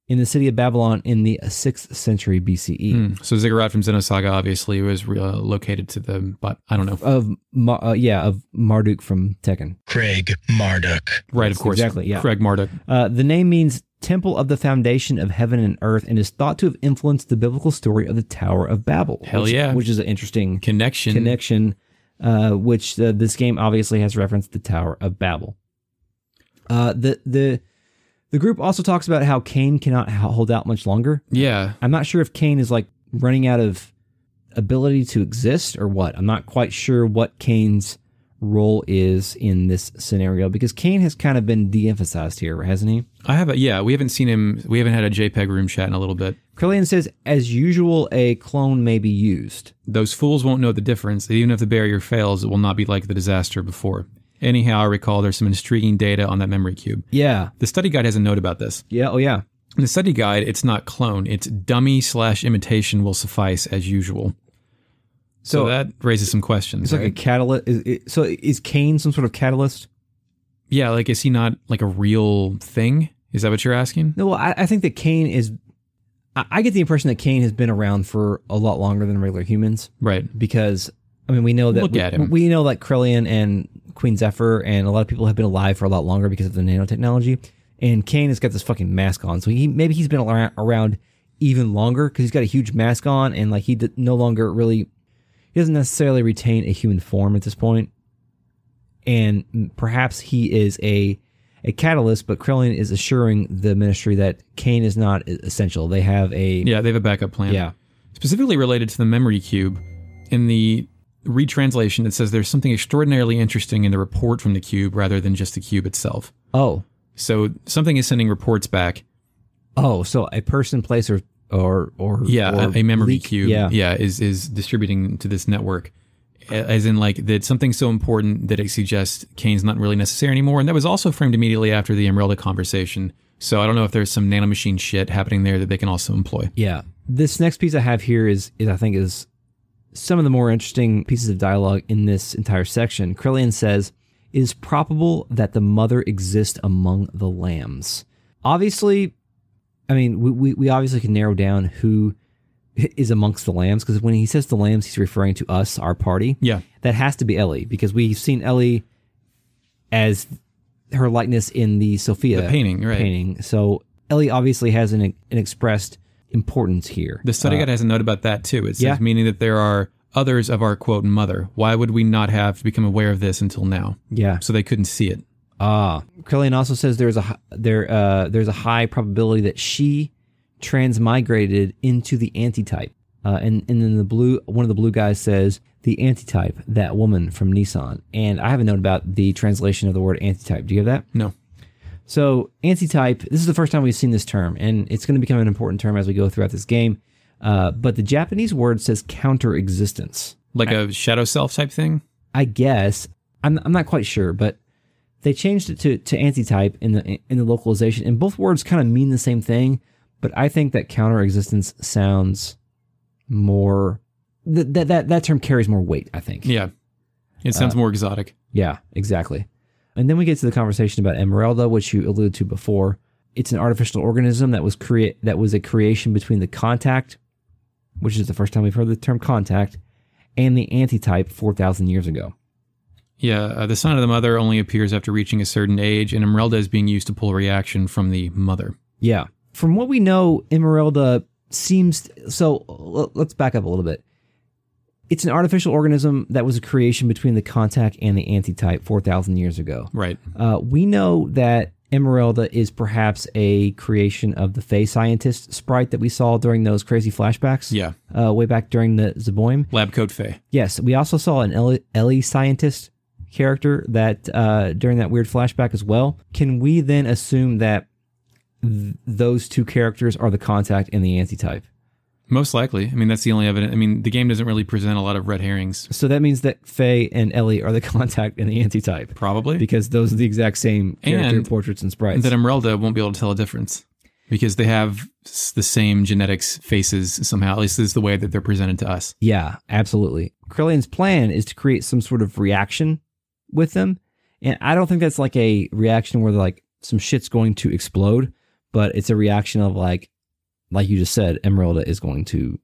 S1: in the city of Babylon in the 6th century BCE.
S2: So ziggurat from Xenosaga obviously was located to the, but I don't know.
S1: Of Marduk from Tekken.
S13: Craig Marduk.
S2: Right, of course.
S1: Exactly, yeah.
S2: Craig Marduk.
S1: The name means temple of the foundation of heaven and earth and is thought to have influenced the biblical story of the Tower of Babel.
S2: Hell yeah.
S1: Which is an interesting
S2: connection.
S1: Which this game obviously has referenced the Tower of Babel. The group also talks about how Cain cannot hold out much longer.
S2: Yeah.
S1: I'm not sure if Cain is like running out of ability to exist or what. I'm not quite sure what Cain's role is in this scenario because Cain has kind of been de-emphasized here, hasn't he?
S2: We haven't seen him. We haven't had a JPEG room chat in a little bit.
S1: Krillian says, as usual, a clone may be used.
S2: Those fools won't know the difference. Even if the barrier fails, it will not be like the disaster before. Anyhow, I recall there's some intriguing data on that memory cube.
S1: Yeah.
S2: The study guide has a note about this.
S1: Yeah, oh yeah.
S2: In the study guide, it's not clone. It's dummy/imitation will suffice as usual. So that raises some questions.
S1: It's like a catalyst. So is Cain some sort of catalyst?
S2: Yeah, like is he not like a real thing? Is that what you're asking?
S1: No, well, I think that Cain is... I get the impression that Cain has been around for a lot longer than regular humans.
S2: Right.
S1: Because, I mean, we know that...
S2: Look at him.
S1: We know that Krillian and Queen Zephyr and a lot of people have been alive for a lot longer because of the nanotechnology. And Cain has got this fucking mask on. So maybe he's been around even longer because he's got a huge mask on and like he no longer really... He doesn't necessarily retain a human form at this point. And perhaps he is a catalyst, but Krillian is assuring the ministry that Cain is not essential. They have a
S2: backup plan.
S1: Yeah.
S2: Specifically related to the memory cube, in the retranslation it says there's something extraordinarily interesting in the report from the cube rather than just the cube itself.
S1: Oh.
S2: So something is sending reports back.
S1: Oh, so a person, place, or
S2: a memory
S1: leak.
S2: cube is distributing to this network, as in like that something so important that it suggests Cain's not really necessary anymore. And that was also framed immediately after the Emeralda conversation. So I don't know if there's some nanomachine shit happening there that they can also employ.
S1: Yeah. This next piece I have here is I think some of the more interesting pieces of dialogue in this entire section. Krillian says, "It is probable that the mother exists among the lambs." Obviously, I mean, we obviously can narrow down who is amongst the lambs, because when he says the lambs, he's referring to us, our party.
S2: Yeah.
S1: That has to be Ellie, because we've seen Ellie as her likeness in the Sophia
S2: painting.
S1: So Ellie obviously has an expressed importance here.
S2: The study guide has a note about that too. It says, meaning that there are others of our quote mother. Why would we not have become aware of this until now?
S1: Yeah.
S2: So they couldn't see it.
S1: Krillian also says there's a high probability that she transmigrated into the antitype. And then one of the blue guys says the antitype, that woman from Nissan. And I have a note about the translation of the word antitype. Do you have that?
S2: No.
S1: So antitype, this is the first time we've seen this term, and it's going to become an important term as we go throughout this game. But the Japanese word says counter existence.
S2: Like a shadow self type thing?
S1: I guess. I'm not quite sure, but They changed it to antitype in the localization, and both words kind of mean the same thing, but I think that counter existence sounds more... That term carries more weight, I think.
S2: Yeah. It sounds more exotic.
S1: Yeah, exactly. And then we get to the conversation about Emeralda, which you alluded to before. It's an artificial organism that was a creation between the contact, which is the first time we've heard the term contact, and the antitype 4,000 years ago.
S2: Yeah, the son of the mother only appears after reaching a certain age, and Emeralda is being used to pull a reaction from the mother.
S1: Yeah. From what we know, Emeralda seems... So let's back up a little bit. It's an artificial organism that was a creation between the contact and the antitype 4,000 years ago.
S2: Right.
S1: We know that Emeralda is perhaps a creation of the Fey scientist sprite that we saw during those crazy flashbacks.
S2: Yeah.
S1: Way back during the Zeboim.
S2: Lab coat Fey.
S1: Yes. We also saw an Ellie scientist character that during that weird flashback as well. Can we then assume that those two characters are the contact and the antitype?
S2: Most likely. I mean, that's the only evidence. I mean, the game doesn't really present a lot of red herrings.
S1: So that means that Faye and Ellie are the contact and the antitype.
S2: Probably.
S1: Because those are the exact same character portraits and sprites.
S2: And that Emeralda won't be able to tell a difference. Because they have the same genetics faces somehow. At least this is the way that they're presented to us.
S1: Yeah, absolutely. Krillion's plan is to create some sort of reaction with them. And I don't think that's like a reaction where like some shit's going to explode. But it's a reaction of like you just said, Emeralda is going to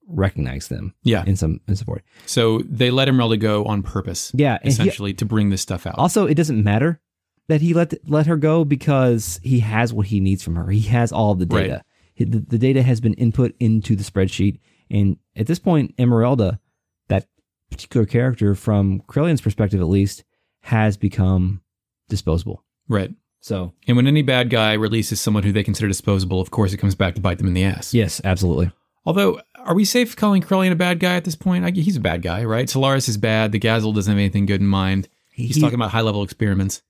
S1: recognize them.
S2: Yeah.
S1: In support.
S2: So they let Emeralda go on purpose.
S1: Yeah.
S2: Essentially to bring this stuff out.
S1: Also, it doesn't matter that he let her go because he has what he needs from her. He has all of the data. Right. The data has been input into the spreadsheet. And at this point, Emeralda, that particular character from Krillion's perspective at least, has become disposable.
S2: Right.
S1: So,
S2: and when any bad guy releases someone who they consider disposable, of course it comes back to bite them in the ass.
S1: Yes, absolutely.
S2: Although, are we safe calling Krillin a bad guy at this point? He's a bad guy, right? Solaris is bad. The Gazel doesn't have anything good in mind. He's talking about high-level experiments.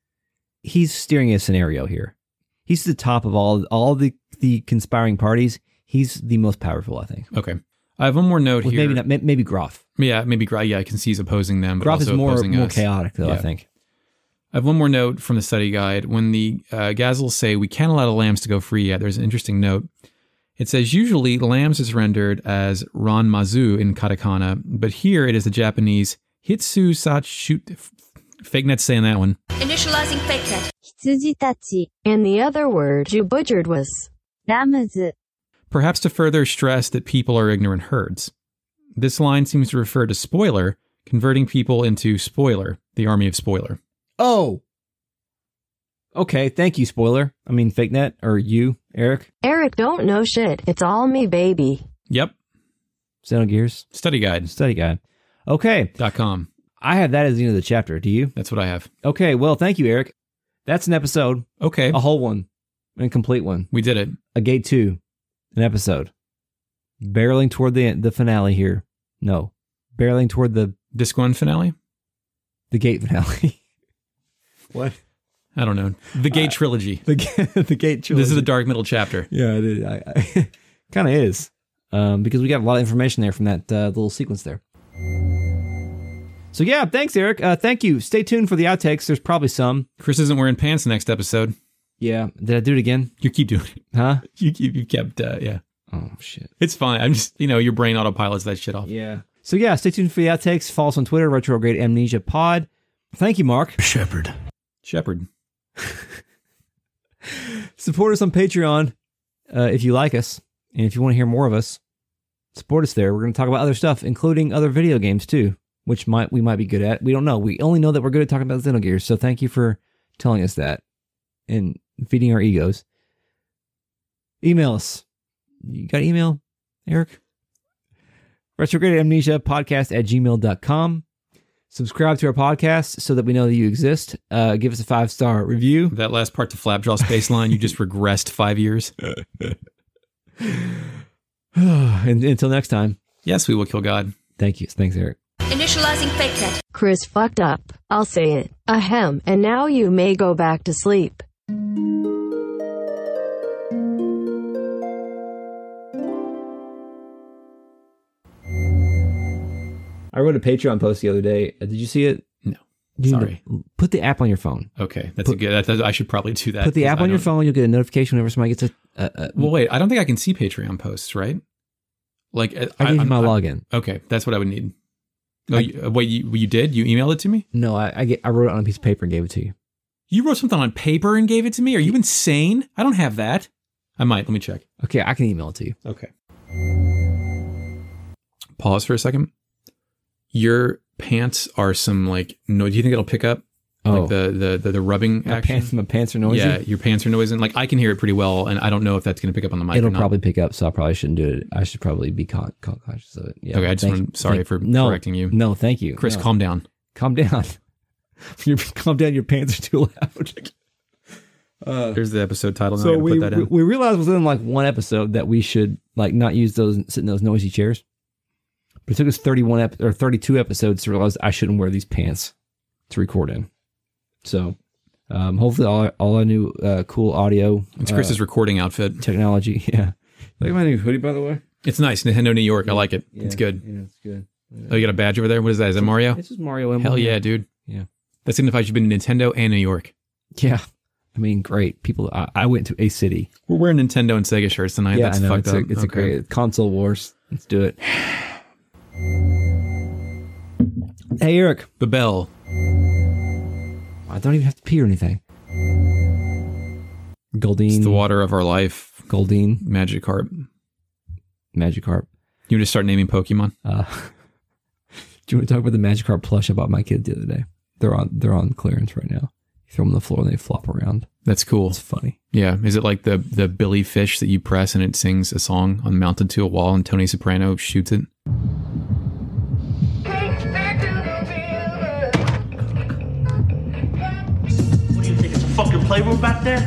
S1: He's steering a scenario here. He's the top of all the conspiring parties. He's the most powerful, I think.
S2: Okay. I have one more note here.
S1: Maybe Groff.
S2: Yeah, maybe Groff. Yeah, I can see he's opposing them. But
S1: Groff
S2: also
S1: is more
S2: us.
S1: chaotic, though, I think.
S2: I have one more note from the study guide. When the Gazel say, we can't allow the lambs to go free yet, there's an interesting note. It says, usually lambs is rendered as ran mazu in katakana, but here it is the Japanese hitsu sachut. Fake net saying that one.
S5: Initializing fake net.
S4: Hitsujitachi. And the other word you butchered was ramazu.
S2: Perhaps to further stress that people are ignorant herds. This line seems to refer to spoiler, converting people into spoiler, the army of spoiler.
S1: Oh. Okay, thank you, spoiler. I mean, fake net, or you, Eric.
S4: Eric don't know shit. It's all me, baby.
S2: Yep.
S1: Xenogears.
S2: Study guide.
S1: Okay.
S2: .com.
S1: I have that as the end of the chapter. Do you?
S2: That's what I have.
S1: Okay, well, thank you, Eric. That's an episode.
S2: Okay.
S1: A whole one. A complete one.
S2: We did it.
S1: A gate 2. An episode. Barreling toward the finale here. No. Barreling toward the...
S2: Disc 1 finale?
S1: The gate finale. What?
S2: I don't know. The Gate Trilogy.
S1: The Gate Trilogy.
S2: This is the dark middle chapter.
S1: Yeah, it is. I kind of is. Because we got a lot of information there from that little sequence there. So yeah, thanks, Eric. Thank you. Stay tuned for the outtakes. There's probably some.
S2: Chris isn't wearing pants next episode.
S1: Yeah. Did I do it again?
S2: You keep doing it.
S1: Huh?
S2: You kept, yeah.
S1: Oh, shit.
S2: It's fine. I'm just, your brain autopilots that shit off.
S1: Yeah. So yeah, stay tuned for the outtakes. Follow us on Twitter, Retrograde Amnesia Pod. Thank you, Mark.
S11: Shepherd.
S1: Support us on Patreon if you like us. And if you want to hear more of us, support us there. We're going to talk about other stuff, including other video games too, which we might be good at. We don't know. We only know that we're good at talking about Xenogears. So thank you for telling us that and feeding our egos. Email us. You got email, Eric? Retrograde Amnesia podcast @gmail.com. Subscribe to our podcast so that we know that you exist. Give us a 5-star review.
S2: That last part to Flapjaw Space Line, you just regressed 5 years.
S1: And until next time.
S2: Yes, we will kill God.
S1: Thank you. Thanks, Eric.
S5: Initializing fake net.
S4: Chris fucked up. I'll say it. Ahem. And now you may go back to sleep.
S1: I wrote a Patreon post the other day. Did you see it?
S2: No. Sorry.
S1: Put the app on your phone.
S2: Okay, that's good. I should probably do that.
S1: Put the app on your phone. You'll get a notification whenever somebody gets a.
S2: Well, wait. I don't think I can see Patreon posts, right? Like
S1: I gave you my login.
S2: Okay, that's what I would need. Wait, you did? You emailed it to me?
S1: No, I wrote it on a piece of paper and gave it to you.
S2: You wrote something on paper and gave it to me? Are you insane? I don't have that. I might. Let me check.
S1: Okay, I can email it to you.
S2: Okay. Pause for a second. Your pants are some like no. Do you think it'll pick up like the rubbing action?
S1: My pants are noisy.
S2: Yeah, your pants are noisy. Like I can hear it pretty well, and I don't know if that's going to pick up on the mic.
S1: It'll probably pick up, so I probably shouldn't do it. I should probably be conscious of it. Yeah.
S2: Okay, I just want to sorry for correcting you.
S1: No, thank you,
S2: Chris. Calm down.
S1: Calm down. Calm down. Your pants are too loud.
S2: There's the episode title. Now
S1: So
S2: put that in.
S1: we realized within like one episode that we should like not use sit in those noisy chairs. But it took us 32 episodes to realize I shouldn't wear these pants to record in. So hopefully all our new cool audio.
S2: It's Chris's recording outfit.
S1: Technology, yeah. Look at my new hoodie, by the way.
S2: It's nice. Nintendo New York. I like it.
S1: Yeah,
S2: it's good.
S1: Yeah, it's good. Yeah.
S2: Oh, you got a badge over there? What is that? Is that Mario?
S1: This is Mario emblem.
S2: Hell yeah, dude.
S1: Yeah.
S2: That signifies you've been to Nintendo and New York.
S1: Yeah. I mean, great. People, I went to a city.
S2: We're wearing Nintendo and Sega shirts tonight.
S1: Yeah,
S2: That's
S1: I know.
S2: fucked up.
S1: It's a great console wars. Let's do it. Hey, Eric.
S2: Babel.
S1: I don't even have to pee or anything. Goldine.
S2: It's the water of our life.
S1: Goldine.
S2: Magikarp. You just start naming Pokemon?
S1: Do you want to talk about the Magikarp plush I bought my kid the other day? They're on clearance right now. You throw them on the floor and they flop around.
S2: That's cool.
S1: It's funny.
S2: Yeah. Is it like the Billy fish that you press and it sings a song mounted to a wall and Tony Soprano shoots it?
S14: What do you think? It's a fucking playroom back there?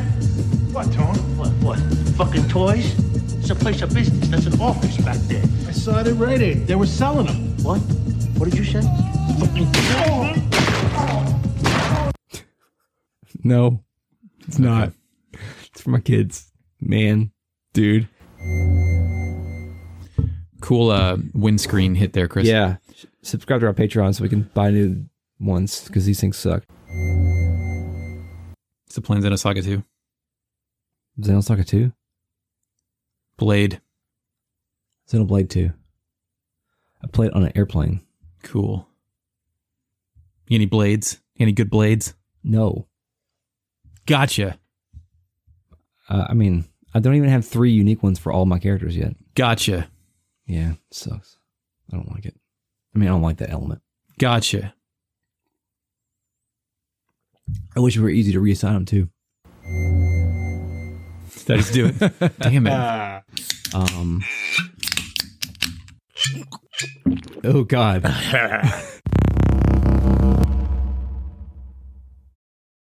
S15: What, Tone?
S14: What? Fucking toys? It's a place of business. That's an office back there.
S15: I saw it at Rite Aid. They were selling them.
S14: What? What did you say?
S1: No, it's not. It's for my kids. Man, dude.
S2: Cool windscreen hit there, Chris.
S1: Yeah. Subscribe to our Patreon so we can buy new ones because these things suck.
S2: It's the Plan Xenosaga 2.
S1: Xenosaga 2?
S2: Blade.
S1: Xenoblade 2. I played on an airplane.
S2: Cool. Any blades? Any good blades?
S1: No.
S2: Gotcha.
S1: I mean, I don't even have 3 unique ones for all my characters yet.
S2: Gotcha.
S1: Yeah, it sucks. I don't like it. I mean, I don't like that element.
S2: Gotcha.
S1: I wish it were easy to reassign them too.
S2: Let's do it. Damn it.
S1: Oh God.